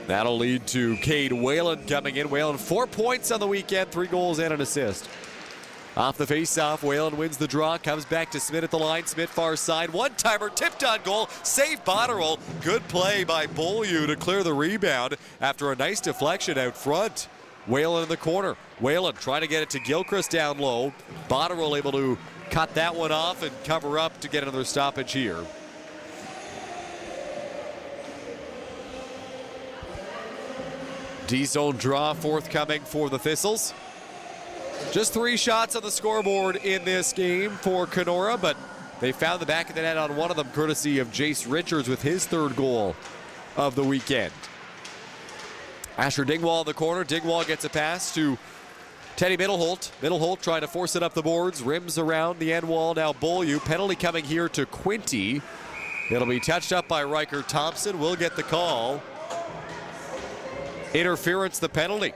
That'll lead to Cade Whalen coming in. Whalen 4 points on the weekend, 3 goals and an assist. Off the face-off, Whalen wins the draw, comes back to Smith at the line. Smith far side, one-timer, tipped on goal, save Botterill. Good play by Beaulieu to clear the rebound after a nice deflection out front. Whalen in the corner. Whalen trying to get it to Gilchrist down low. Botterill able to cut that one off and cover up to get another stoppage here. D-zone draw forthcoming for the Thistles. Just 3 shots on the scoreboard in this game for Kenora, but they found the back of the net on one of them, courtesy of Jace Richards with his 3rd goal of the weekend. Asher Dingwall in the corner. Dingwall gets a pass to Teddy Middleholt. Middleholt trying to force it up the boards. Rims around the end wall. Now Beaulieu. Penalty coming here to Quinte. It'll be touched up by Riker Thompson. Will get the call. Interference, the penalty.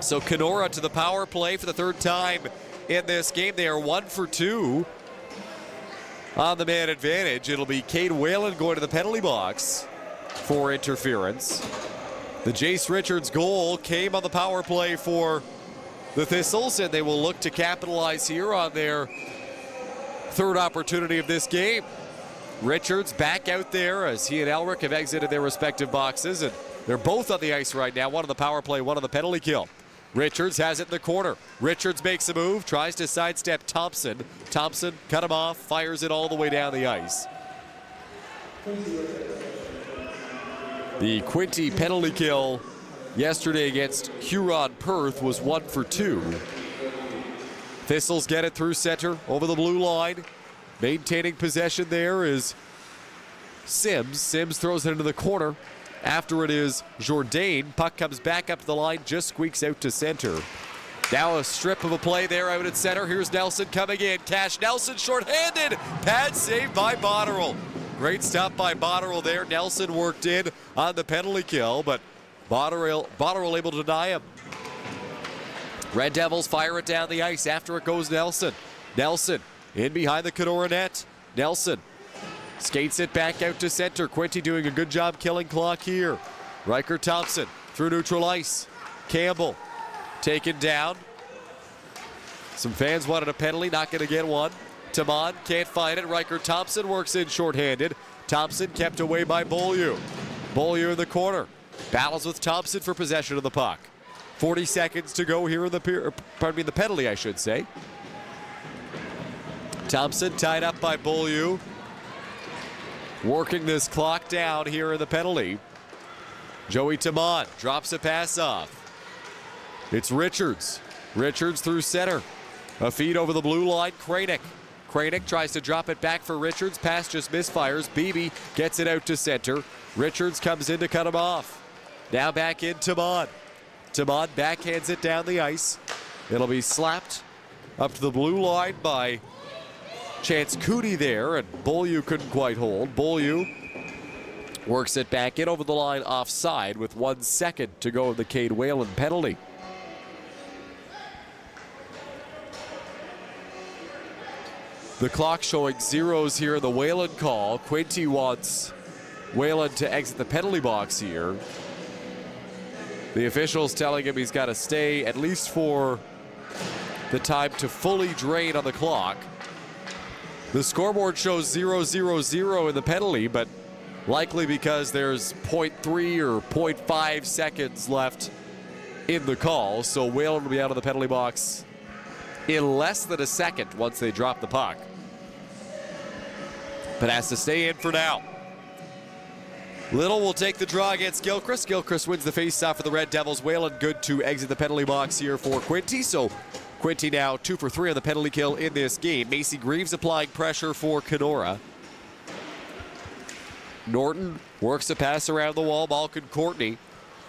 So Kenora to the power play for the 3rd time in this game. They are 1 for 2 on the man advantage. It'll be Cade Whalen going to the penalty box for interference. The Jace Richards goal came on the power play for the Thistles, and they will look to capitalize here on their 3rd opportunity of this game. Richards back out there as he and Elric have exited their respective boxes, and they're both on the ice right now. One on the power play, one on the penalty kill. Richards has it in the corner. Richards makes a move, tries to sidestep Thompson. Thompson cut him off, fires it all the way down the ice. The Quinte penalty kill yesterday against Huron-Perth was 1 for 2. Thistles get it through center over the blue line. Maintaining possession there is Sims. Sims throws it into the corner. After it is Jourdain. Puck comes back up the line, just squeaks out to center. Now a strip of a play there out at center. Here's Nelson coming in. Cash Nelson shorthanded. Pad save by Botterill. Great stop by Botterill there. Nelson worked in on the penalty kill, but Botterill able to deny him. Red Devils fire it down the ice. After it goes Nelson. Nelson in behind the Kenora net. Nelson Skates it back out to center. Quinte doing a good job killing clock here. Riker Thompson through neutral ice. Campbell taken down. Some fans wanted a penalty, not going to get one. Tamon can't find it. Riker Thompson works in shorthanded. Thompson kept away by Beaulieu. Beaulieu in the corner. Battles with Thompson for possession of the puck. 40 seconds to go here in the penalty, I should say. Thompson tied up by Beaulieu. Working this clock down here in the penalty. Joey Tamon drops a pass off. It's Richards. Richards through center. A feed over the blue line. Kranick tries to drop it back for Richards. Pass just misfires. Beebe gets it out to center. Richards comes in to cut him off. Now back in Tamon. Tamon backhands it down the ice. It'll be slapped up to the blue line by Chance Cooney there, and Beaulieu couldn't quite hold. Beaulieu works it back in over the line offside with 1 second to go in the Cade Whalen penalty. The clock showing zeros here in the Whalen call. Quinte wants Whalen to exit the penalty box here. The officials telling him he's got to stay at least for the time to fully drain on the clock. The scoreboard shows 0-0-0 in the penalty, but likely because there's 0.3 or 0.5 seconds left in the call. So Whalen will be out of the penalty box in less than a second once they drop the puck. But has to stay in for now. Little will take the draw against Gilchrist. Gilchrist wins the faceoff for the Red Devils. Whalen good to exit the penalty box here for Quinte. So Quinte now 2 for 3 on the penalty kill in this game. Macy Greaves applying pressure for Kenora. Norton works a pass around the wall. Malkin Courtney.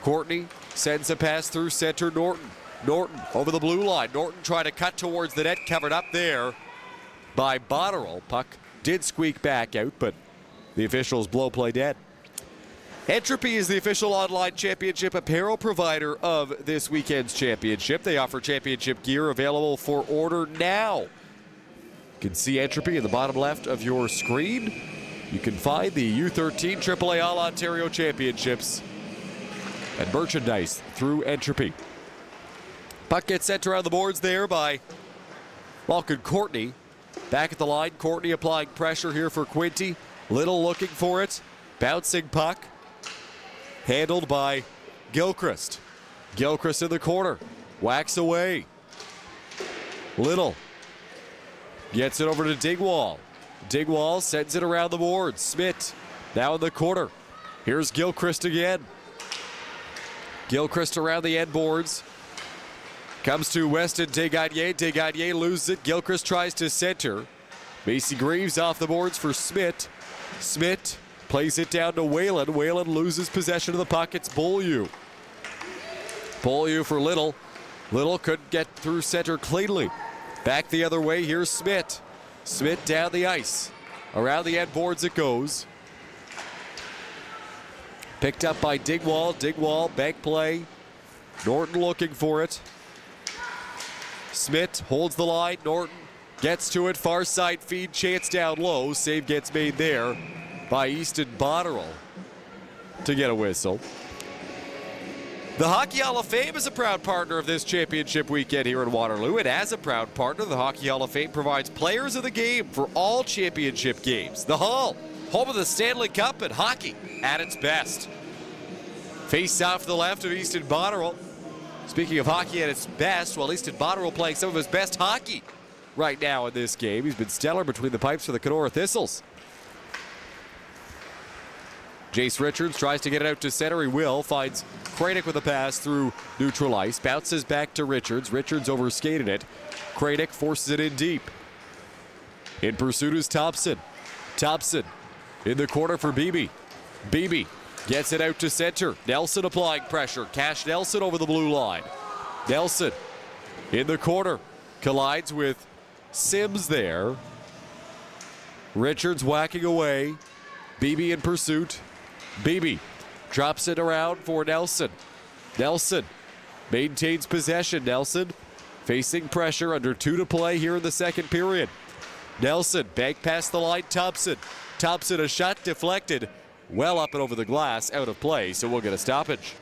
Courtney sends a pass through center. Norton over the blue line. Norton trying to cut towards the net, covered up there by Botterill. Puck did squeak back out, but the officials blow play dead. Entropy is the official online championship apparel provider of this weekend's championship. They offer championship gear available for order now. You can see Entropy in the bottom left of your screen. You can find the U13 AAA All-Ontario Championships and merchandise through Entropy. Puck gets sent around the boards there by Malkin Courtney. Back at the line, Courtney applying pressure here for Quinte. Little looking for it. Bouncing puck. Handled by Gilchrist. Gilchrist in the corner. Whacks away. Little gets it over to Dingwall. Dingwall sends it around the board. Smith now in the corner. Here's Gilchrist again. Gilchrist around the end boards. Comes to Weston Desgagnés. Desgagnés loses it. Gilchrist tries to center. Macy Greaves off the boards for Smith. Smith plays it down to Whalen. Whalen loses possession of the puck. It's Beaulieu. Beaulieu for Little. Little couldn't get through center cleanly. Back the other way. Here's Smith. Smith down the ice. Around the end boards it goes. Picked up by Dingwall. Dingwall, bank play. Norton looking for it. Smith holds the line. Norton gets to it. Far side feed. Chance down low. Save gets made there by Easton Botterill to get a whistle. The Hockey Hall of Fame is a proud partner of this championship weekend here in Waterloo. And as a proud partner, the Hockey Hall of Fame provides players of the game for all championship games. The Hall, home of the Stanley Cup and hockey at its best. Face off to the left of Easton Botterill. Speaking of hockey at its best, well, Easton Botterill playing some of his best hockey right now in this game. He's been stellar between the pipes for the Kenora Thistles. Jace Richards tries to get it out to center. He will. Finds Kranick with a pass through neutral ice. Bounces back to Richards. Richards overskated it. Kranick forces it in deep. In pursuit is Thompson. Thompson in the corner for Beebe. Beebe gets it out to center. Nelson applying pressure. Cash Nelson over the blue line. Nelson in the corner. Collides with Sims there. Richards whacking away. Beebe in pursuit. Beebe drops it around for Nelson. Nelson maintains possession. Nelson facing pressure under 2 to play here in the second period. Nelson bank past the line. Thompson. Thompson, a shot deflected well up and over the glass, out of play, so we'll get a stoppage.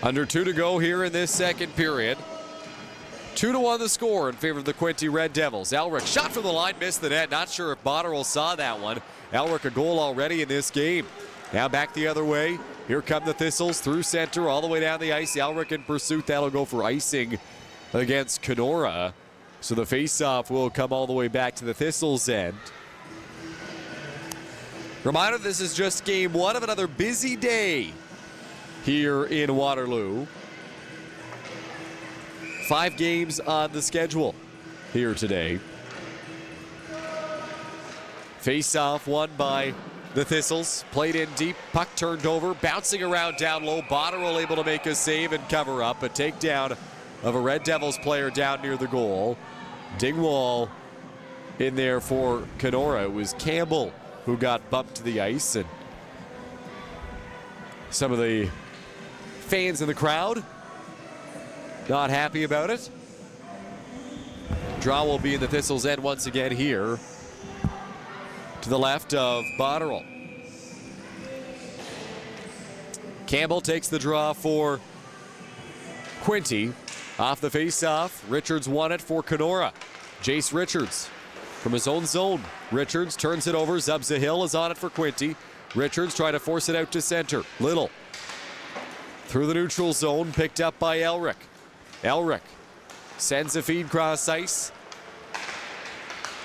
Under 2 to go here in this second period. 2-1 the score in favor of the Quinte Red Devils. Elric shot from the line, missed the net. Not sure if Botterill saw that one. Elric a goal already in this game. Now back the other way. Here come the Thistles through center all the way down the ice. Elric in pursuit. That'll go for icing against Kenora. So the faceoff will come all the way back to the Thistles end. Reminder, this is just game 1 of another busy day here in Waterloo. 5 games on the schedule here today. Face-off won by the Thistles. Played in deep, puck turned over, bouncing around down low. Botterill able to make a save and cover up. A takedown of a Red Devils player down near the goal. Dingwall in there for Kenora. It was Campbell who got bumped to the ice, and some of the fans in the crowd not happy about it. Draw will be in the Thistles' end once again here to the left of Botterill. Campbell takes the draw for Quinte. Off the face-off, Richards won it for Kenora. Jace Richards from his own zone. Richards turns it over. Zubza-Hill is on it for Quinte. Richards trying to force it out to center. Little through the neutral zone, picked up by Elric. Elric sends a feed cross ice.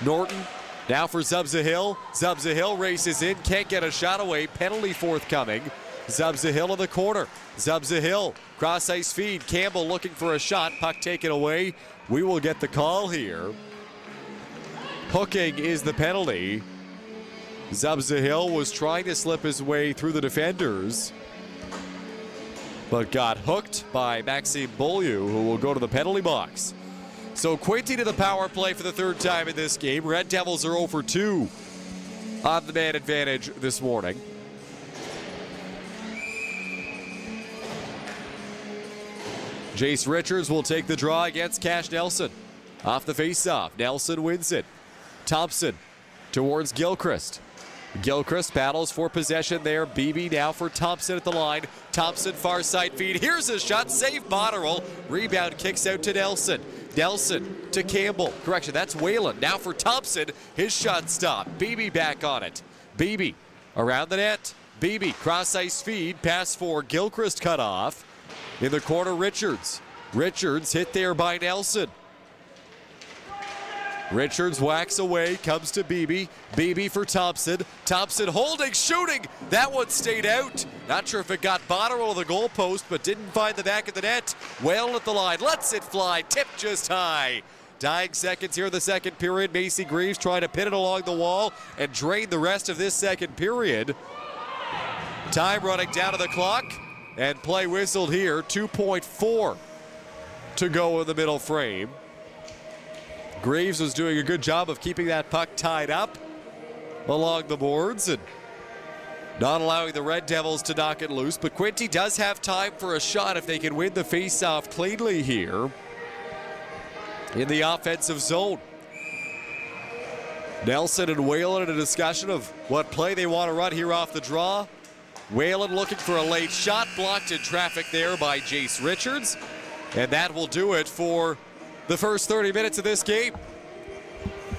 Norton now for Zubza-Hill. Zubza-Hill races in, can't get a shot away. Penalty forthcoming. Zubza-Hill in the corner. Zubza-Hill, cross ice feed. Campbell looking for a shot. Puck taken away. We will get the call here. Hooking is the penalty. Zubza-Hill was trying to slip his way through the defenders, but got hooked by Maxime Beaulieu, who will go to the penalty box. So Quinte to the power play for the 3rd time in this game. Red Devils are 0 for 2 on the man advantage this morning. Jace Richards will take the draw against Cash Nelson. Off the face-off, Nelson wins it. Thompson towards Gilchrist. Gilchrist battles for possession there. Beebe now for Thompson at the line. Thompson far side feed. Here's a shot. Save Botterill. Rebound kicks out to Nelson. Nelson to Campbell. Correction, that's Whalen. Now for Thompson. His shot stopped. Beebe back on it. Beebe around the net. Beebe cross ice feed. Pass for Gilchrist cut off. In the corner, Richards. Richards hit there by Nelson. Richards whacks away, comes to Beebe. Beebe for Thompson. Thompson holding, shooting. That one stayed out. Not sure if it got Botterill to the goalpost, but didn't find the back of the net. Whalen at the line, lets it fly, tipped just high. Dying seconds here in the second period. Macy Greaves trying to pin it along the wall and drain the rest of this second period. Time running down to the clock, and play whistled here. 2.4 to go in the middle frame. Graves was doing a good job of keeping that puck tied up along the boards and not allowing the Red Devils to knock it loose. But Quinte does have time for a shot if they can win the faceoff cleanly here in the offensive zone. Nelson and Whalen in a discussion of what play they want to run here off the draw. Whalen looking for a late shot, blocked in traffic there by Jace Richards. And that will do it for the first 30 minutes of this game.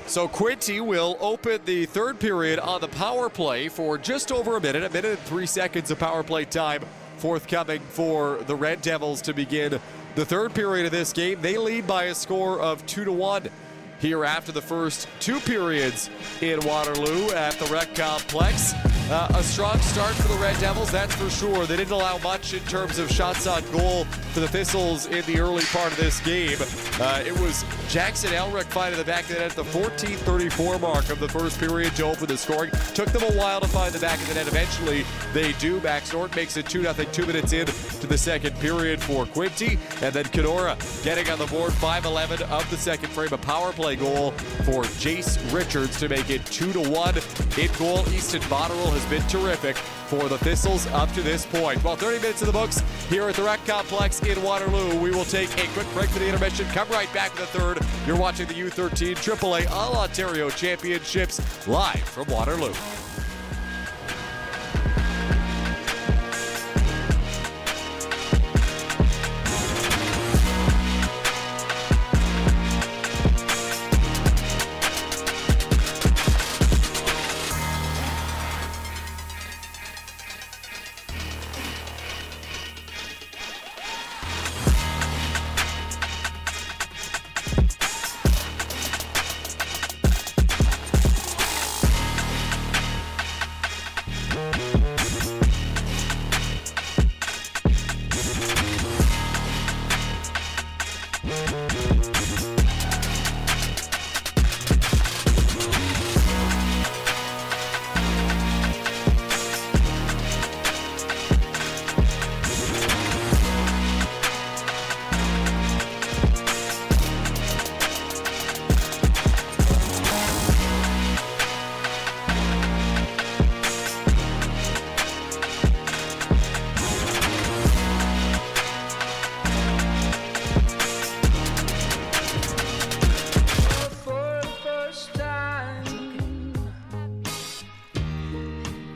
So Quinte will open the 3rd period on the power play for just over a minute and 3 seconds of power play time forthcoming for the Red Devils to begin the 3rd period of this game. They lead by a score of 2-1 here after the first 2 periods in Waterloo at the Rec Complex. A strong start for the Red Devils, that's for sure. They didn't allow much in terms of shots on goal for the Thistles in the early part of this game. It was Jackson Elric finding the back of the net at the 14:34 mark of the first period to open the scoring. Took them a while to find the back of the net. Eventually, they do. Max Norton makes it 2-0 2 minutes in to the second period for Quinte. And then Kenora getting on the board 5:11 of the second frame. A power play goal for Jace Richards to make it 2-1. In goal, Easton Botterill has been terrific for the Thistles up to this point. Well, 30 minutes in the books here at the Rec Complex in Waterloo. We will take a quick break for the intermission. Come right back with the third. You're watching the U13 AAA All-Ontario Championships live from Waterloo.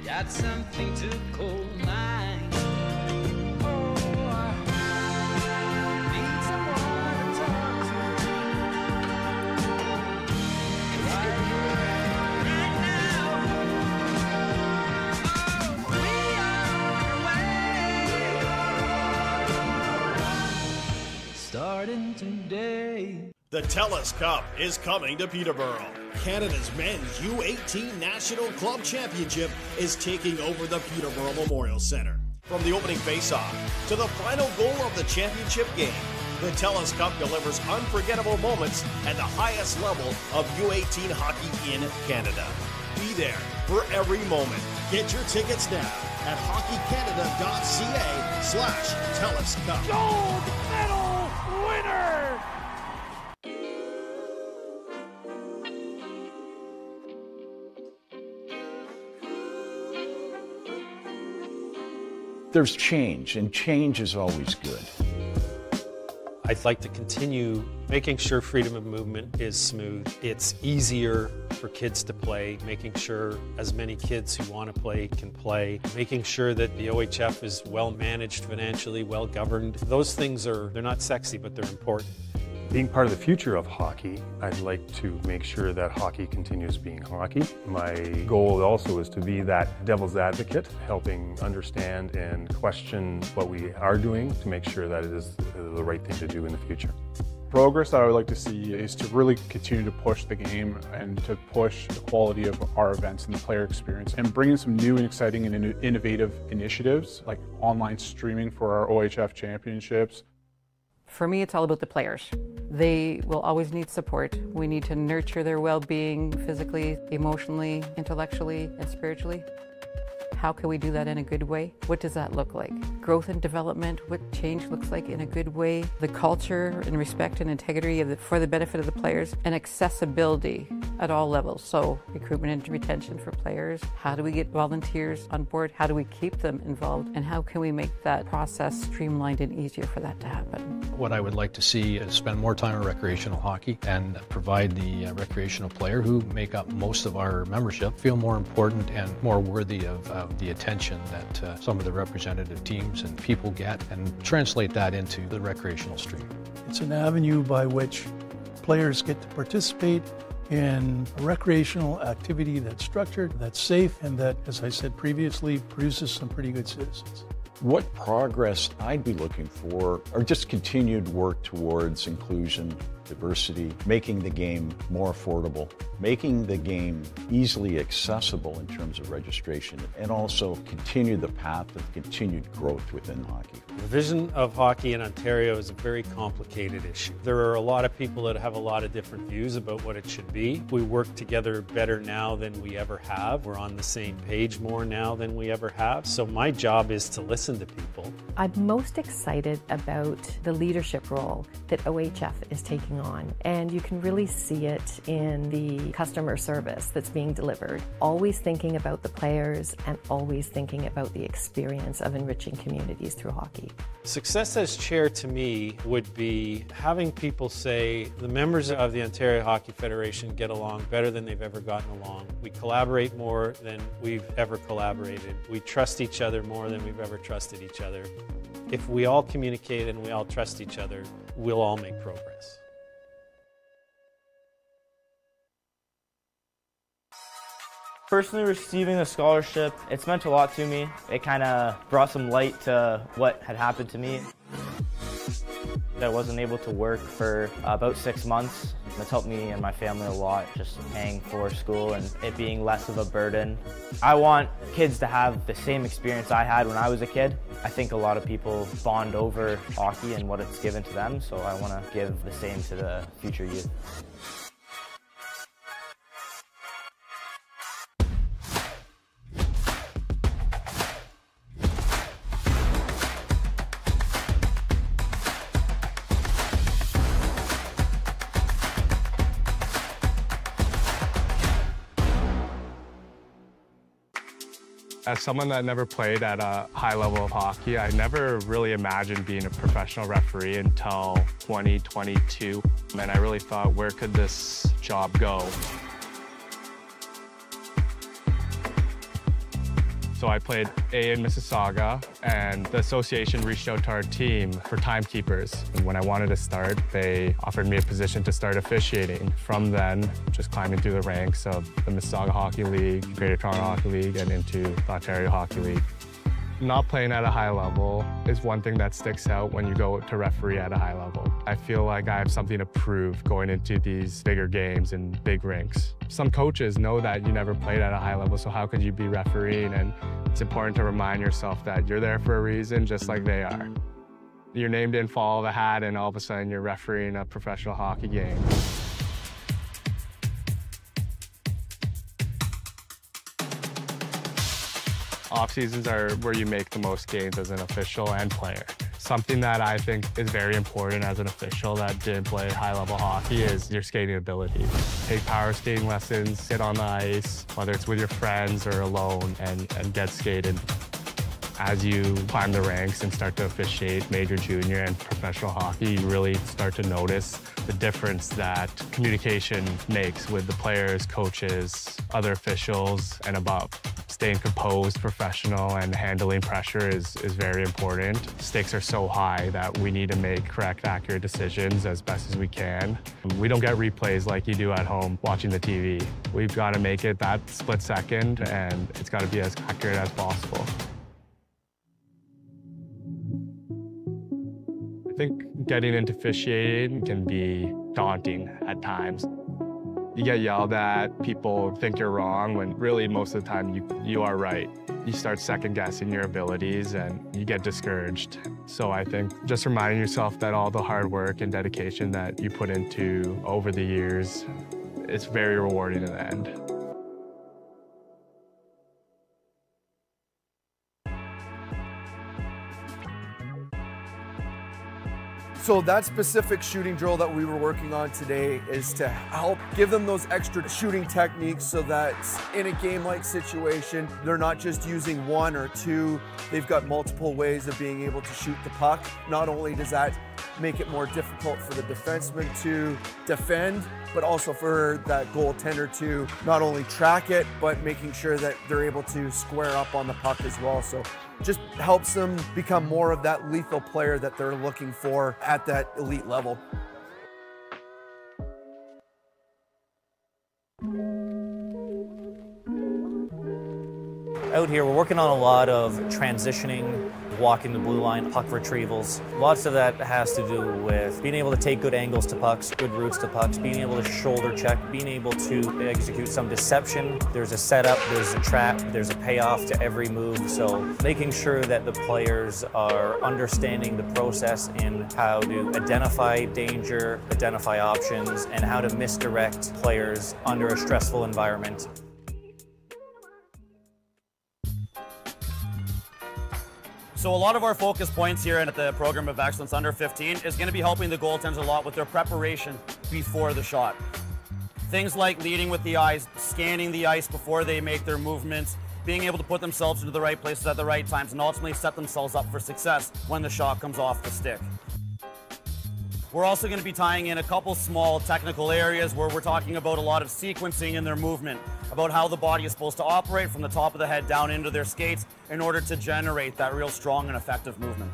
Got something to call mine. Oh, need someone to talk to. Right now. Oh, we are on our way. Starting today.
The TELUS Cup is coming to Peterborough. Canada's men's U13 National Club Championship is taking over the Peterborough Memorial Centre. From the opening face-off to the final goal of the championship game, the TELUS Cup delivers unforgettable moments at the highest level of U18 hockey in Canada. Be there for every moment. Get your tickets now at hockeycanada.ca/TELUS Cup.
Gold medal winner!
There's change, and change is always good.
I'd like to continue making sure freedom of movement is smooth. It's easier for kids to play, making sure as many kids who want to play can play, making sure that the OHF is well managed financially, well governed. Those things they're not sexy, but they're important.
Being part of the future of hockey, I'd like to make sure that hockey continues being hockey. My goal also is to be that devil's advocate, helping understand and question what we are doing to make sure that it is the right thing to do in the future.
Progress that I would like to see is to really continue to push the game and to push the quality of our events and the player experience and bring in some new and exciting and innovative initiatives like online streaming for our OHF championships.
For me, it's all about the players. They will always need support. We need to nurture their well-being physically, emotionally, intellectually, and spiritually. How can we do that in a good way? What does that look like? Growth and development, what change looks like in a good way, the culture and respect and integrity for the benefit of the players, and accessibility at all levels. So recruitment and retention for players. How do we get volunteers on board? How do we keep them involved? And how can we make that process streamlined and easier for that to happen?
What I would like to see is spend more time on recreational hockey and provide the recreational player who make up most of our membership feel more important and more worthy of the attention that some of the representative teams and people get, and translate that into the recreational stream.
It's an avenue by which players get to participate in a recreational activity that's structured, that's safe, and that, as I said previously, produces some pretty good citizens.
What progress I'd be looking for are just continued work towards inclusion, diversity, making the game more affordable, making the game easily accessible in terms of registration, and also continue the path of continued growth within hockey.
The vision of hockey in Ontario is a very complicated issue. There are a lot of people that have a lot of different views about what it should be. We work together better now than we ever have. We're on the same page more now than we ever have. So my job is to listen to people.
I'm most excited about the leadership role that OHF is taking on, and you can really see it in the customer service that's being delivered. Always thinking about the players and always thinking about the experience of enriching communities through hockey.
Success as chair to me would be having people say the members of the Ontario Hockey Federation get along better than they've ever gotten along. We collaborate more than we've ever collaborated. We trust each other more than we've ever trusted each other. If we all communicate and we all trust each other, we'll all make progress.
Personally, receiving the scholarship, it's meant a lot to me. It kind of brought some light to what had happened to me. I wasn't able to work for about 6 months. It's helped me and my family a lot, just paying for school and it being less of a burden. I want kids to have the same experience I had when I was a kid. I think a lot of people bond over hockey and what it's given to them, so I want to give the same to the future youth.
As someone that never played at a high level of hockey, I never really imagined being a professional referee until 2022. And I really thought, where could this job go? So I played A in Mississauga, and the association reached out to our team for timekeepers. And when I wanted to start, they offered me a position to start officiating. From then, just climbing through the ranks of the Mississauga Hockey League, Greater Toronto Hockey League, and into the Ontario Hockey League. Not playing at a high level is one thing that sticks out when you go to referee at a high level. I feel like I have something to prove going into these bigger games and big rinks. Some coaches know that you never played at a high level, so how could you be refereeing? And it's important to remind yourself that you're there for a reason, just like they are. Your name didn't fall out of a hat and all of a sudden you're refereeing a professional hockey game. Off seasons are where you make the most gains as an official and player. Something that I think is very important as an official that didn't play high-level hockey is your skating ability. Take power skating lessons, get on the ice, whether it's with your friends or alone, and get skated. As you climb the ranks and start to officiate major, junior, and professional hockey, you really start to notice the difference that communication makes with the players, coaches, other officials, and above. Staying composed, professional, and handling pressure is very important. Stakes are so high that we need to make correct, accurate decisions as best as we can. We don't get replays like you do at home watching the TV. We've got to make it that split second, and it's got to be as accurate as possible. I think getting into officiating can be daunting at times. You get yelled at, people think you're wrong, when really most of the time you are right. You start second-guessing your abilities and you get discouraged. So I think just reminding yourself that all the hard work and dedication that you put into over the years, it's very rewarding in the end.
So that specific shooting drill that we were working on today is to help give them those extra shooting techniques so that in a game-like situation, they're not just using one or two, they've got multiple ways of being able to shoot the puck. Not only does that make it more difficult for the defenseman to defend, but also for that goaltender to not only track it, but making sure that they're able to square up on the puck as well. So just helps them become more of that lethal player that they're looking for at that elite level.
Out here, we're working on a lot of transitioning walking the blue line, puck retrievals. Lots of that has to do with being able to take good angles to pucks, good routes to pucks, being able to shoulder check, being able to execute some deception. There's a setup, there's a trap, there's a payoff to every move. So making sure that the players are understanding the process in how to identify danger, identify options, and how to misdirect players under a stressful environment.
So a lot of our focus points here at the Program of Excellence Under 15 is going to be helping the goaltenders a lot with their preparation before the shot. Things like leading with the eyes, scanning the ice before they make their movements, being able to put themselves into the right places at the right times, and ultimately set themselves up for success when the shot comes off the stick. We're also going to be tying in a couple small technical areas where we're talking about a lot of sequencing in their movement, about how the body is supposed to operate from the top of the head down into their skates in order to generate that real strong and effective movement.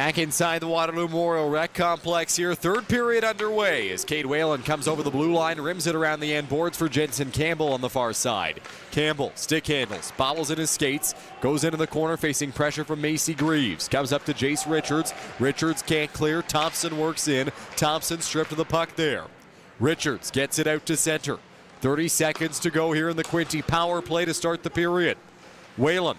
Back inside the Waterloo Memorial Rec Complex here. Third period underway as Cade Whalen comes over the blue line, rims it around the end boards for Jensen Campbell on the far side. Campbell, stick handles, bobbles in his skates, goes into the corner facing pressure from Macy Greaves. Comes up to Jace Richards. Richards can't clear. Thompson works in. Thompson stripped of the puck there. Richards gets it out to center. 30 seconds to go here in the Quinte power play to start the period. Whalen.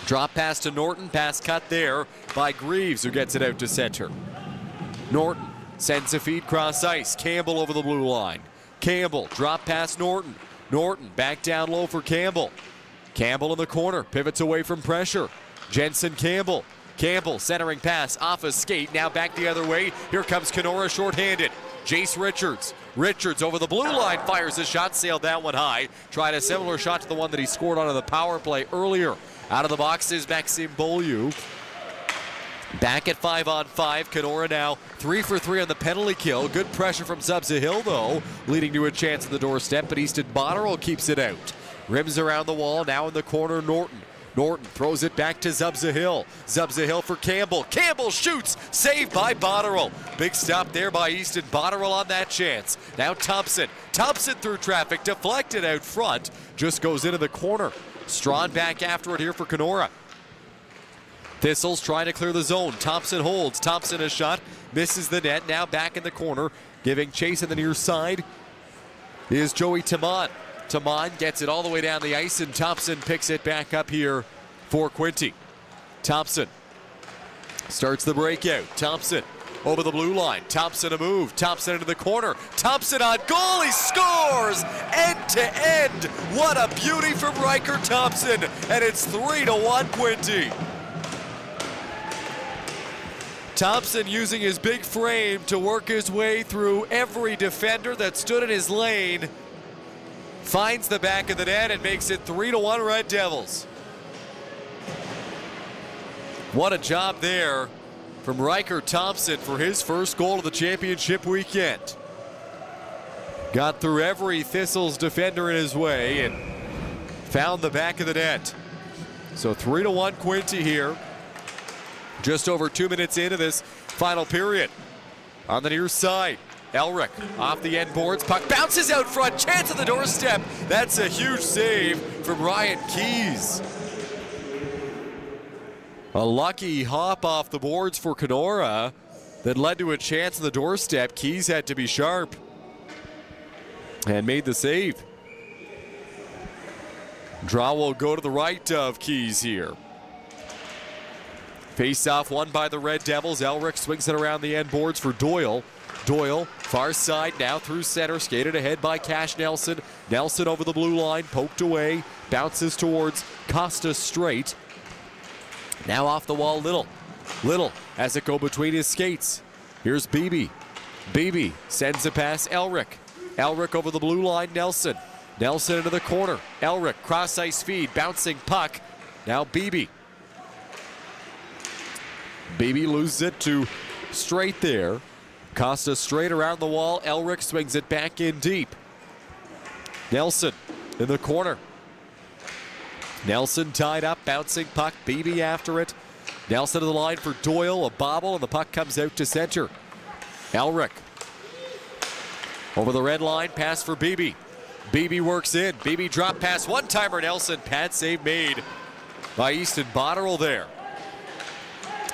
Drop pass to Norton, pass cut there by Greaves, who gets it out to center. Norton sends a feed cross ice. Campbell over the blue line. Campbell, drop pass Norton. Norton back down low for Campbell. Campbell in the corner, pivots away from pressure. Jensen Campbell. Campbell centering pass off a skate, now back the other way. Here comes Kenora shorthanded. Jace Richards. Richards over the blue line, fires a shot, sailed that one high. Tried a similar shot to the one that he scored on the power play earlier. Out of the box is Maxime Beaulieu. Back at 5-on-5. Kenora now 3 for 3 on the penalty kill. Good pressure from Zubza Hill, though, leading to a chance at the doorstep, but Easton Botterill keeps it out. Rims around the wall, now in the corner, Norton. Norton throws it back to Zubza Hill. Zubza Hill for Campbell. Campbell shoots, saved by Botterill. Big stop there by Easton Botterill on that chance. Now Thompson. Thompson through traffic, deflected out front, just goes into the corner. Strawn back after it here for Kenora. Thistles trying to clear the zone. Thompson holds. Thompson a shot. Misses the net. Now back in the corner. Giving chase on the near side is Joey Tamon. Tamon gets it all the way down the ice, and Thompson picks it back up here for Quinte. Thompson starts the breakout. Thompson over the blue line. Thompson a move. Thompson into the corner. Thompson on goal. He scores end to end. What a beauty from Riker Thompson. And it's 3-1 Quinte. Thompson using his big frame to work his way through every defender that stood in his lane. Finds the back of the net and makes it 3-1 Red Devils. What a job there from Riker Thompson for his first goal of the championship weekend. Got through every Thistles defender in his way and found the back of the net. So 3-1 Quinte here. Just over 2 minutes into this final period. On the near side, Elric off the end boards. Puck bounces out front. Chance at the doorstep. That's a huge save from Ryan Keys. A lucky hop off the boards for Kenora that led to a chance on the doorstep. Keys had to be sharp and made the save. Draw will go to the right of Keys here. Face-off won by the Red Devils. Elric swings it around the end boards for Doyle. Doyle, far side, now through center, skated ahead by Cash Nelson. Nelson over the blue line, poked away, bounces towards Costa straight. Now off the wall, Little. Little has it go between his skates. Here's Beebe. Beebe sends a pass, Elric. Elric over the blue line, Nelson. Nelson into the corner. Elric, cross-ice feed, bouncing puck. Now Beebe. Beebe loses it to straight there. Costa straight around the wall. Elric swings it back in deep. Nelson in the corner. Nelson tied up, bouncing puck. Beebe after it. Nelson to the line for Doyle, a bobble, and the puck comes out to center. Elric over the red line, pass for Beebe. Beebe works in. Beebe drop pass, one-timer. Nelson, pad save made by Easton Botterill there.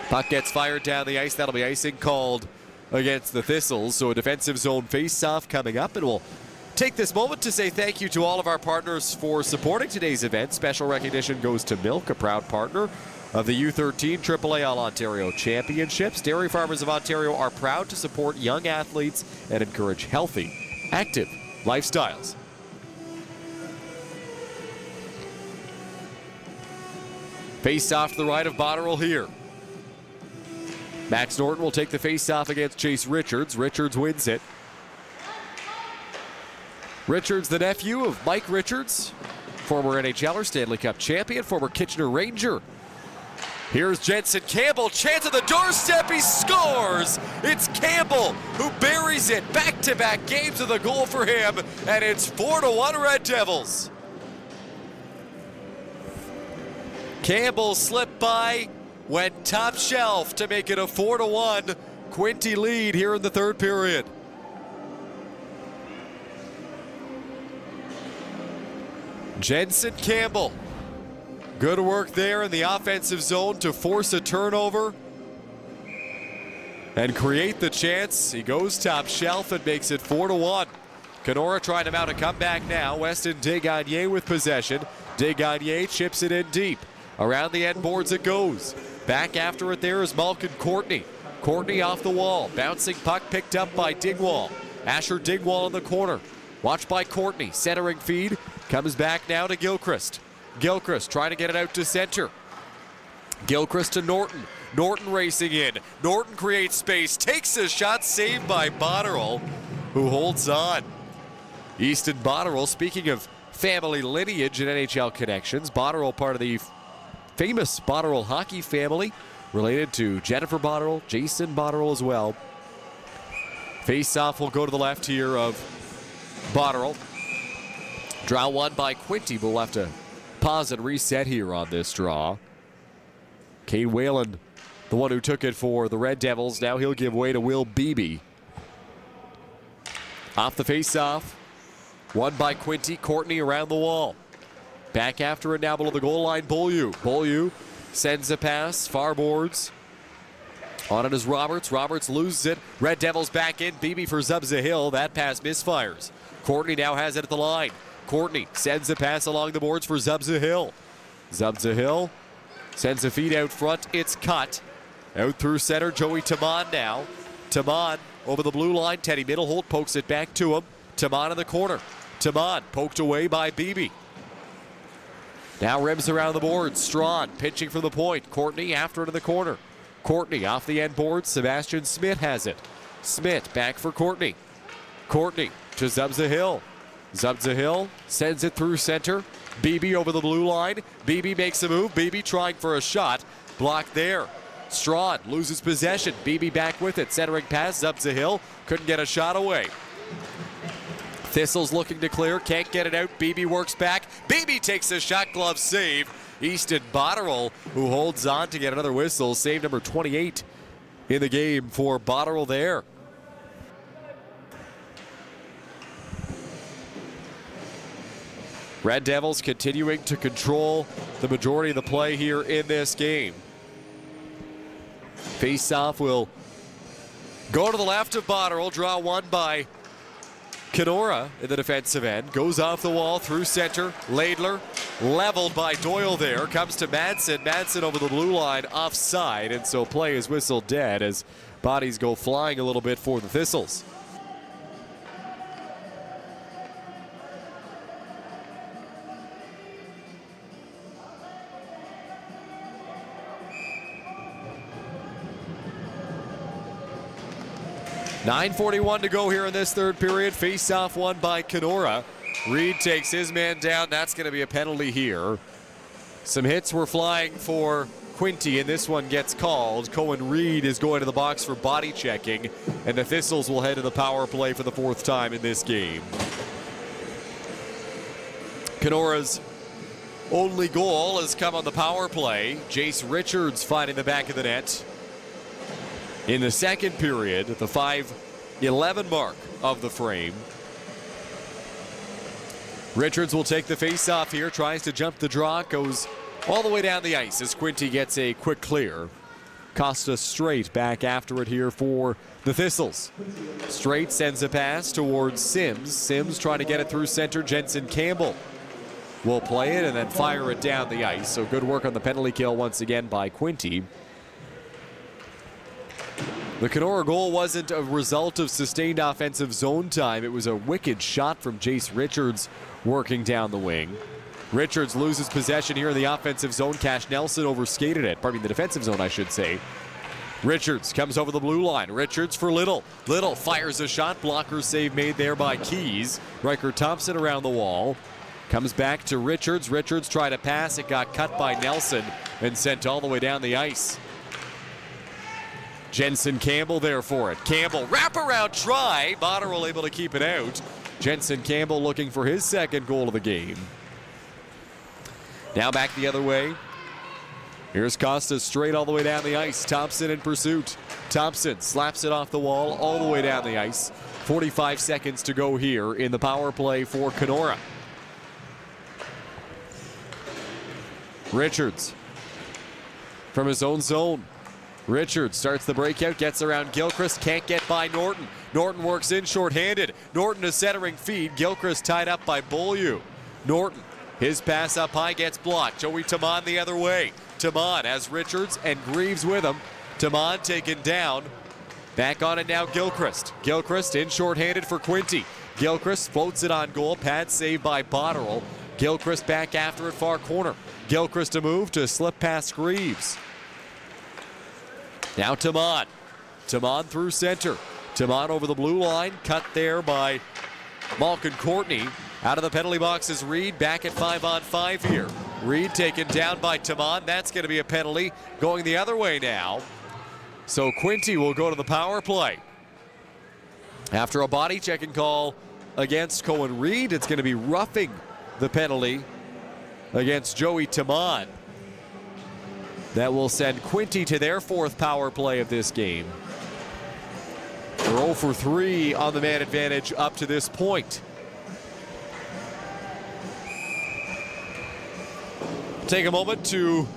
Puck gets fired down the ice. That'll be icing called against the Thistles. So a defensive zone face-off coming up, and we'll take this moment to say thank you to all of our partners for supporting today's event. Special recognition goes to Milk, a proud partner of the U13 AAA All-Ontario Championships. Dairy Farmers of Ontario are proud to support young athletes and encourage healthy, active lifestyles. Face-off to the right of Botterill here. Max Norton will take the face-off against Chase Richards. Richards wins it. Richards, the nephew of Mike Richards, former NHLer, Stanley Cup champion, former Kitchener Ranger. Here's Jensen Campbell, chance at the doorstep, he scores! It's Campbell who buries it. Back-to-back games of the goal for him, and it's 4-1 Red Devils. Campbell slipped by went top shelf to make it a 4-1 Quinte lead here in the third period. Jensen Campbell, good work there in the offensive zone to force a turnover and create the chance. He goes top shelf and makes it 4-1. Kenora trying to mount a comeback now. Weston Desgagne with possession. Desgagne chips it in deep. Around the end boards it goes. Back after it there is Malkin Courtney. Courtney off the wall. Bouncing puck picked up by Dingwall. Asher Dingwall in the corner. Watched by Courtney. Centering feed. Comes back now to Gilchrist. Gilchrist trying to get it out to center. Gilchrist to Norton. Norton racing in. Norton creates space. Takes a shot. Saved by Botterill, who holds on. Easton Botterill, speaking of family lineage and NHL connections, Botterill part of the famous Botterill hockey family, related to Jennifer Botterill, Jason Botterill as well. Face-off will go to the left here of Botterill. Draw one by Quinte, but we'll have to pause and reset here on this draw. Kane Whalen, the one who took it for the Red Devils. Now he'll give way to Will Beebe. Off the face-off. One by Quinte. Courtney around the wall. Back after it now below the goal line. Beaulieu. Beaulieu sends a pass. Far boards. On it is Roberts. Roberts loses it. Red Devils back in. Beebe for Zubza Hill. That pass misfires. Courtney now has it at the line. Courtney sends a pass along the boards for Zubza Hill. Zubza Hill sends a feed out front. It's cut. Out through center. Joey Taman now. Taman over the blue line. Teddy Middleholt pokes it back to him. Taman in the corner. Taman poked away by Beebe. Now rims around the board. Strawn pitching from the point. Courtney after it in the corner. Courtney off the end board. Sebastian Smith has it. Smith back for Courtney. Courtney to Zubza Hill. Zubza Hill sends it through center. Beebe over the blue line. Beebe makes a move. Beebe trying for a shot. Blocked there. Strawn loses possession. Beebe back with it. Centering pass. Zubza Hill couldn't get a shot away. Thistles looking to clear. Can't get it out. Beebe works back. Beebe takes a shot. Glove save. Easton Botterill, who holds on to get another whistle. Save number 28 in the game for Botterill there. Red Devils continuing to control the majority of the play here in this game. Face-off will go to the left of Botterill. Draw one by Kenora in the defensive end. Goes off the wall through center. Laidler leveled by Doyle there. Comes to Madsen. Madsen over the blue line offside. And so play is whistled dead as bodies go flying a little bit for the Thistles. .9:41 to go here in this third period. Face-off won by Kenora. Reed takes his man down. That's going to be a penalty here. Some hits were flying for Quinte, and this one gets called. Cohen Reed is going to the box for body checking, and the Thistles will head to the power play for the fourth time in this game. Kenora's only goal has come on the power play. Jace Richards finding the back of the net in the second period at the 5:11 mark of the frame. Richards will take the face-off here, tries to jump the draw, goes all the way down the ice as Quinte gets a quick clear. Costa Straight back after it here for the Thistles. Straight sends a pass towards Sims. Sims trying to get it through center. Jensen Campbell will play it and then fire it down the ice. So good work on the penalty kill once again by Quinte. The Kenora goal wasn't a result of sustained offensive zone time. It was a wicked shot from Jace Richards working down the wing. Richards loses possession here in the offensive zone. Cash Nelson overskated it. Pardon me, the defensive zone, I should say. Richards comes over the blue line. Richards for Little. Little fires a shot. Blocker save made there by Keys. Riker Thompson around the wall. Comes back to Richards. Richards tried to pass. It got cut by Nelson and sent all the way down the ice. Jensen Campbell there for it. Campbell, wraparound try. Botterill able to keep it out. Jensen Campbell looking for his second goal of the game. Now back the other way. Here's Costa straight all the way down the ice. Thompson in pursuit. Thompson slaps it off the wall all the way down the ice. 45 seconds to go here in the power play for Kenora. Richards from his own zone. Richards starts the breakout, gets around Gilchrist, can't get by Norton. Norton works in short-handed. Norton a centering feed. Gilchrist tied up by Beaulieu. Norton, his pass up high gets blocked. Joey Taman the other way. Taman has Richards and Greaves with him. Taman taken down. Back on it now, Gilchrist. Gilchrist in short-handed for Quinte. Gilchrist floats it on goal. Pad save by Botterill. Gilchrist back after it, far corner. Gilchrist a move to slip past Greaves. Now Taman. Taman through center. Taman over the blue line. Cut there by Malkin Courtney. Out of the penalty box is Reed. Back at 5-on-5 here. Reed taken down by Taman. That's going to be a penalty going the other way now. So Quinte will go to the power play. After a body checking call against Cohen Reed, it's going to be roughing the penalty against Joey Taman. That will send Quinte to their 4th power play of this game. They're 0 for 3 on the man advantage up to this point. Take a moment to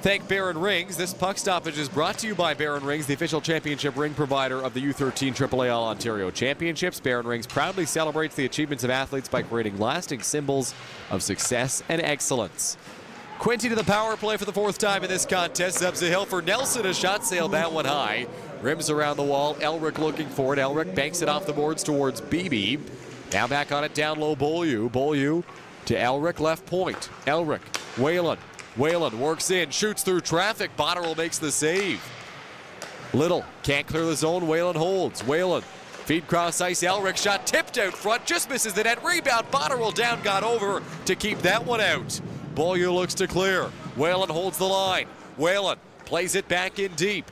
thank Barron Rings. This puck stoppage is brought to you by Barron Rings, the official championship ring provider of the U13 AAA All-Ontario Championships. Barron Rings proudly celebrates the achievements of athletes by creating lasting symbols of success and excellence. Quinte to the power play for the 4th time in this contest. Zubs a hill for Nelson. A shot sailed that one high. Rims around the wall. Elric looking for it. Elric banks it off the boards towards Beebe. Now back on it down low, Beaulieu. Beaulieu to Elric, left point. Elric, Whalen. Whalen works in, shoots through traffic. Botterill makes the save. Little can't clear the zone. Whalen holds. Whalen feed cross ice. Elric shot tipped out front. Just misses the net. Rebound. Botterill down, got over to keep that one out. Beaulieu looks to clear. Whalen holds the line. Whalen plays it back in deep.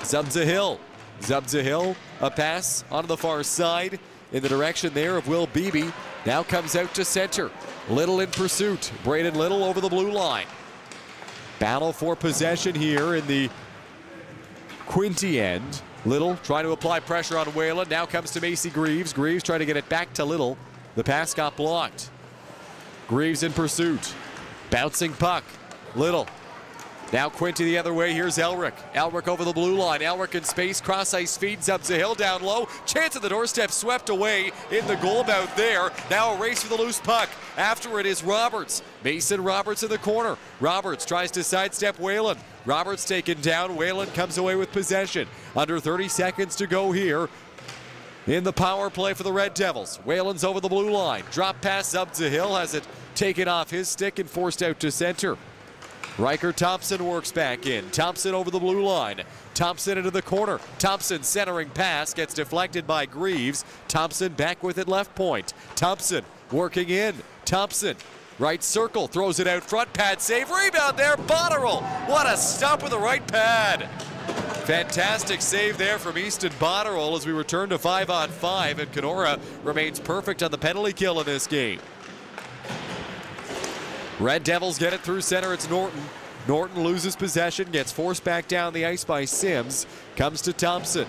Zubs a hill. Zubs a hill. A pass onto the far side in the direction there of Will Beebe. Now comes out to center. Little in pursuit. Braden Little over the blue line. Battle for possession here in the Quinte end. Little trying to apply pressure on Whalen. Now comes to Macy Greaves. Greaves trying to get it back to Little. The pass got blocked. Greaves in pursuit. Bouncing puck. Little. Now Quinte the other way. Here's Elric. Elric over the blue line. Elric in space. Cross ice feeds up the hill down low. Chance at the doorstep. Swept away in the goal bout there. Now a race for the loose puck. After it is Roberts. Mason Roberts in the corner. Roberts tries to sidestep Whalen. Roberts taken down. Whalen comes away with possession. Under 30 seconds to go here in the power play for the Red Devils. Whalen's over the blue line. Drop pass up to Hill. Has it taken off his stick and forced out to center. Riker Thompson works back in. Thompson over the blue line. Thompson into the corner. Thompson centering pass gets deflected by Greaves. Thompson back with it left point. Thompson working in. Thompson right circle, throws it out front. Pad save, rebound there. Botterill. What a stop with the right pad. Fantastic save there from Easton Botterill as we return to 5-on-5, and Kenora remains perfect on the penalty kill in this game. Red Devils get it through center. It's Norton. Norton loses possession, gets forced back down the ice by Sims. Comes to Thompson.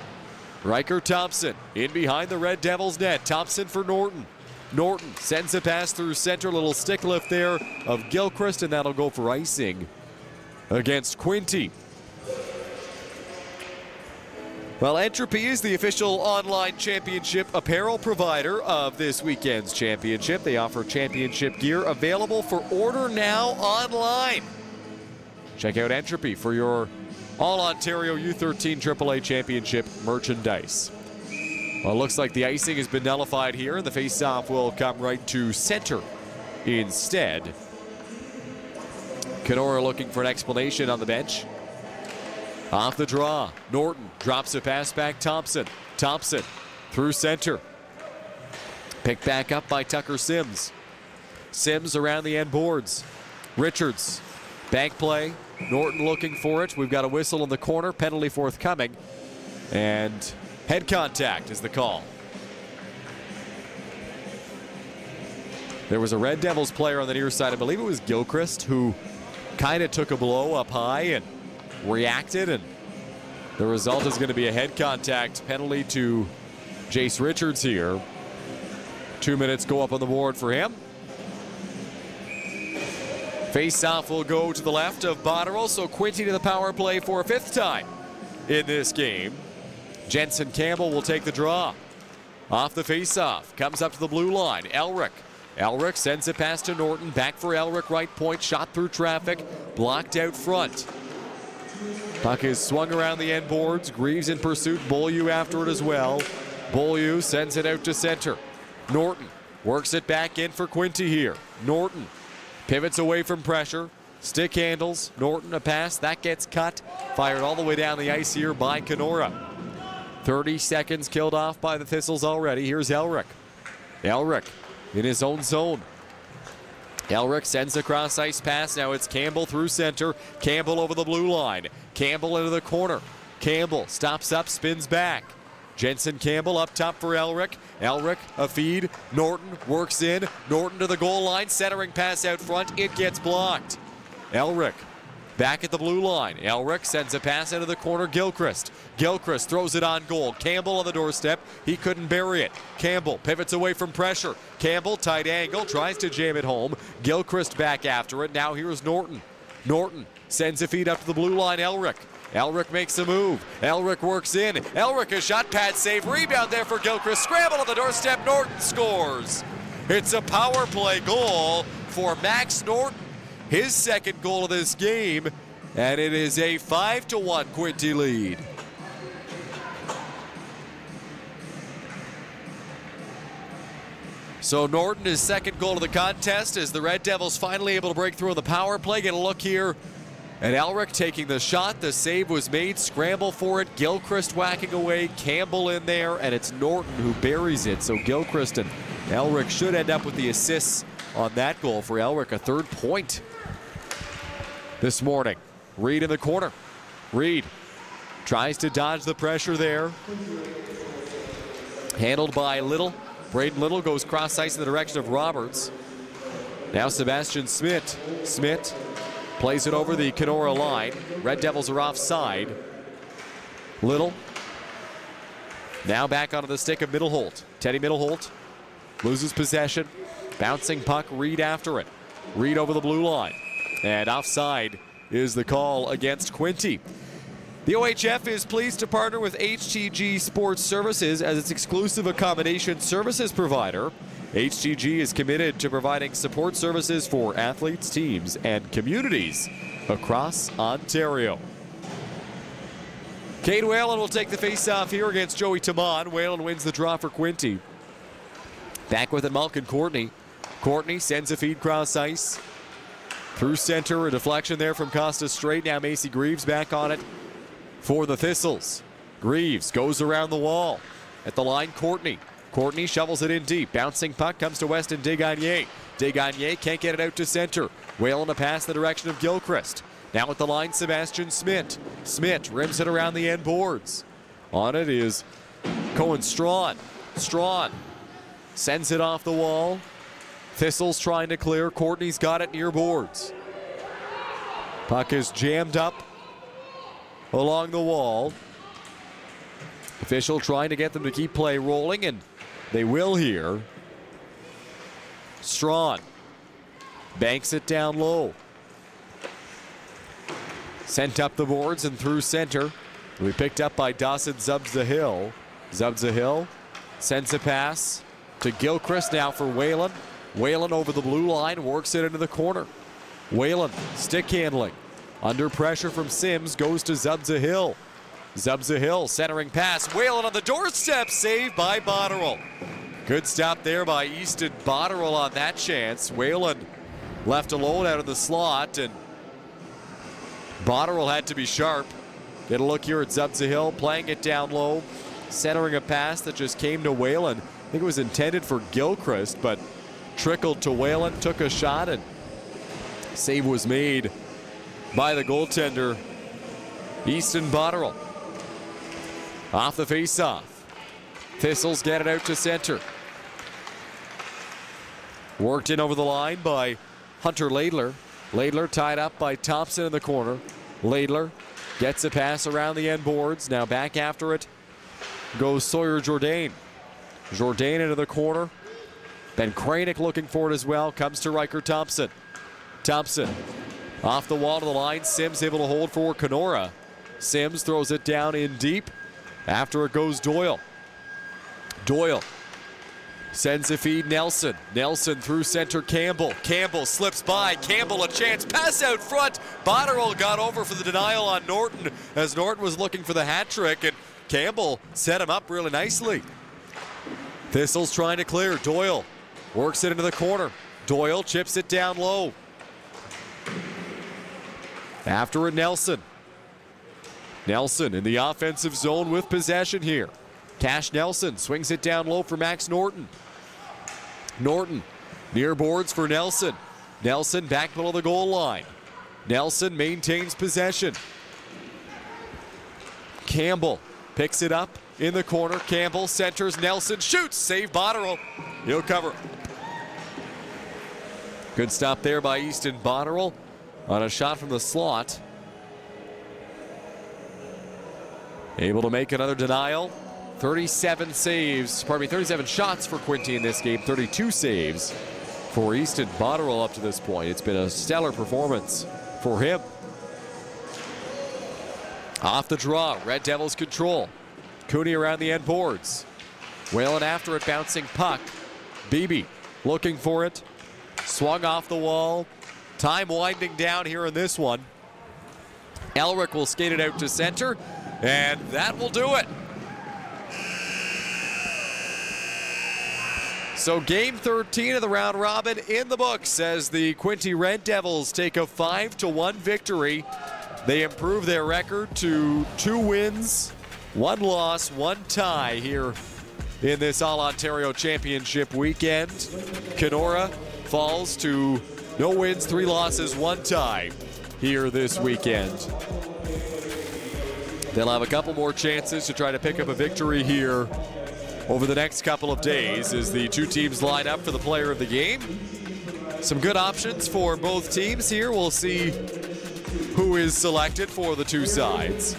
Riker Thompson in behind the Red Devils net. Thompson for Norton. Norton sends a pass through center. Little stick lift there of Gilchrist, and that'll go for icing against Quinte. Well, Entropy is the official online championship apparel provider of this weekend's championship. They offer championship gear available for order now online. Check out Entropy for your All-Ontario U13 AAA Championship merchandise. Well, it looks like the icing has been nullified here, and the face-off will come right to center instead. Kenora looking for an explanation on the bench. Off the draw, Norton drops a pass back. Thompson. Thompson through center. Picked back up by Tucker Sims. Sims around the end boards. Richards, bank play. Norton looking for it. We've got a whistle in the corner. Penalty forthcoming. And head contact is the call. There was a Red Devils player on the near side. I believe it was Gilchrist who kind of took a blow up high and reacted, and the result is going to be a head contact penalty to Jace Richards here. 2 minutes go up on the board for him. Face-off will go to the left of Botterill, so Quinte to the power play for a 5th time in this game. Jensen Campbell will take the draw. Off the face-off, comes up to the blue line. Elric. Elric sends it past to Norton. Back for Elric, right point, shot through traffic, blocked out front. Puck is swung around the end boards. Greaves in pursuit, Beaulieu after it as well. Beaulieu sends it out to center. Norton works it back in for Quinte here. Norton pivots away from pressure. Stick handles. Norton a pass. That gets cut. Fired all the way down the ice here by Kenora. 30 seconds killed off by the Thistles already. Here's Elric. Elric in his own zone. Elric sends a cross ice pass. Now it's Campbell through center. Campbell over the blue line. Campbell into the corner. Campbell stops up, spins back. Jensen Campbell up top for Elric. Elric a feed. Norton works in. Norton to the goal line. Centering pass out front. It gets blocked. Elric back at the blue line. Elric sends a pass into the corner. Gilchrist. Gilchrist throws it on goal. Campbell on the doorstep. He couldn't bury it. Campbell pivots away from pressure. Campbell tight angle. Tries to jam it home. Gilchrist back after it. Now here's Norton. Norton sends a feed up to the blue line. Elric. Elric makes a move. Elric works in. Elric a shot pad save. Rebound there for Gilchrist. Scramble on the doorstep. Norton scores. It's a power play goal for Max Norton. His 2nd goal of this game. And it is a 5-1 Quinte lead. So Norton, his 2nd goal of the contest, as the Red Devils finally able to break through on the power play. Get a look here. And Elric taking the shot. The save was made. Scramble for it. Gilchrist whacking away. Campbell in there. And it's Norton who buries it. So Gilchrist and Elric should end up with the assists on that goal for Elric. A 3rd point this morning. Reed in the corner. Reed tries to dodge the pressure there. Handled by Little. Braden Little goes cross ice in the direction of Roberts. Now Sebastian Smith. Smith plays it over the Kenora line. Red Devils are offside. Little. Now back onto the stick of Middleholt. Teddy Middleholt loses possession. Bouncing puck, Reed after it. Reed over the blue line. And offside is the call against Quinte. The OHF is pleased to partner with HTG Sports Services as its exclusive accommodation services provider. HTG is committed to providing support services for athletes, teams, and communities across Ontario. Cade Whalen will take the face-off here against Joey Taman. Whalen wins the draw for Quinte. Back with it, Malkin Courtney. Courtney sends a feed cross ice. Through center, a deflection there from Costa Straight. Now Macy Greaves back on it for the Thistles. Greaves goes around the wall. At the line, Courtney. Courtney shovels it in deep. Bouncing puck comes to Weston Desgagne. Desgagne can't get it out to center. Whalen a pass in the direction of Gilchrist. Now at the line, Sebastian Smith. Smith rims it around the end boards. On it is Cohen Strawn. Strawn sends it off the wall. Thistles trying to clear. Courtney's got it near boards. Puck is jammed up along the wall. Official trying to get them to keep play rolling, and they will here. Strawn banks it down low. Sent up the boards and through center. Will be picked up by Dawson Zubs-Zahill. Zubs-Zahill sends a pass to Gilchrist now for Whalen. Whalen over the blue line, works it into the corner. Whalen stick handling. Under pressure from Sims, goes to Zubs-Zahill. Zubs-Zahill centering pass. Whalen on the doorstep, saved by Botterill. Good stop there by Easton Botterill on that chance. Whalen left alone out of the slot, and Botterill had to be sharp. Get a look here at Zubs-Zahill playing it down low, centering a pass that just came to Whalen. I think it was intended for Gilchrist, but trickled to Whalen, took a shot, and save was made by the goaltender, Easton Botterill. Off the face-off. Thistles get it out to center. Worked in over the line by Hunter Laidler. Laidler tied up by Thompson in the corner. Laidler gets a pass around the end boards. Now back after it goes Sawyer Jourdain. Jourdain into the corner. Ben Kranick looking for it as well. Comes to Riker Thompson. Thompson off the wall to the line. Sims able to hold for Kenora. Sims throws it down in deep. After it goes Doyle. Doyle sends a feed Nelson. Nelson through center Campbell. Campbell slips by. Campbell a chance. Pass out front. Botterill got over for the denial on Norton as Norton was looking for the hat trick, and Campbell set him up really nicely. Thistles trying to clear. Doyle works it into the corner. Doyle chips it down low. After it, Nelson. Nelson in the offensive zone with possession here. Cash Nelson swings it down low for Max Norton. Norton near boards for Nelson. Nelson back middle of the goal line. Nelson maintains possession. Campbell picks it up in the corner. Campbell centers. Nelson shoots. Save Botterill. He'll cover. Good stop there by Easton Botterill on a shot from the slot. Able to make another denial. 37 saves, 37 shots for Quinte in this game, 32 saves for Easton Botterill up to this point. It's been a stellar performance for him. Off the draw, Red Devils control. Cooney around the end boards. Whalen after it, bouncing puck. Beebe looking for it. Swung off the wall. Time winding down here in this one. Elric will skate it out to center, and that will do it. So game 13 of the round robin in the books as the Quinte Red Devils take a 5-1 victory. They improve their record to 2 wins, 1 loss, 1 tie here in this All-Ontario Championship weekend. Kenora falls to no wins, 3 losses, 1 tie here this weekend. They'll have a couple more chances to try to pick up a victory here over the next couple of days as the 2 teams line up for the player of the game. Some good options for both teams here. We'll see who is selected for the 2 sides.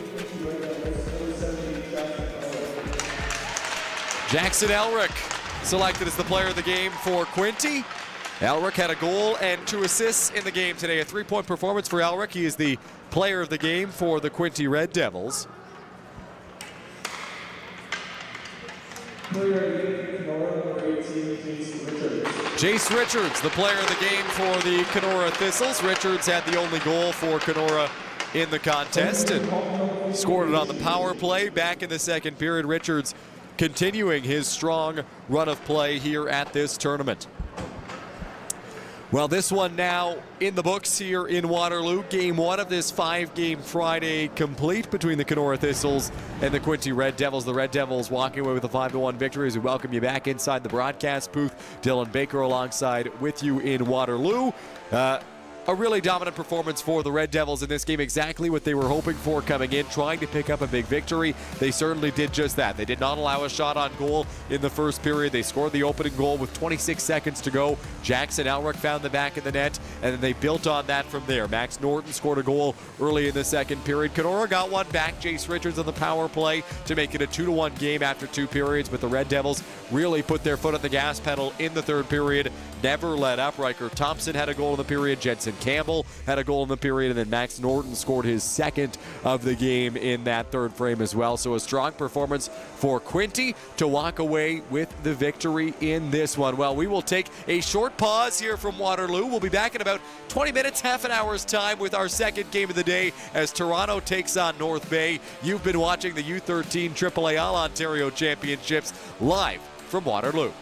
Jackson Elric selected as the player of the game for Quinte. Elric had a goal and 2 assists in the game today. A 3-point performance for Elric. He is the player of the game for the Quinte Red Devils. Jace Richards, the player of the game for the Kenora Thistles. Richards had the only goal for Kenora in the contest and scored it on the power play back in the second period. Richards continuing his strong run of play here at this tournament. Well, this one now in the books here in Waterloo. Game 1 of this 5-game Friday complete between the Kenora Thistles and the Quinte Red Devils. The Red Devils walking away with a 5-1 victory as we welcome you back inside the broadcast booth. Dylan Baker alongside with you in Waterloo. A really dominant performance for the Red Devils in this game. Exactly what they were hoping for coming in, trying to pick up a big victory. They certainly did just that. They did not allow a shot on goal in the first period. They scored the opening goal with 26 seconds to go. Jackson Elric found the back of the net, and then they built on that from there. Max Norton scored a goal early in the second period. Kenora got one back. Jace Richards on the power play to make it a 2-1 game after 2 periods, but the Red Devils really put their foot on the gas pedal in the third period. Never let up. Riker Thompson had a goal in the period. Jensen Campbell had a goal in the period, and then Max Norton scored his second of the game in that third frame as well. So a strong performance for Quinte to walk away with the victory in this one. Well, we will take a short pause here from Waterloo. We'll be back in about 20 minutes, half an hour's time with our second game of the day as Toronto takes on North Bay. You've been watching the U13 AAA All-Ontario Championships live from Waterloo.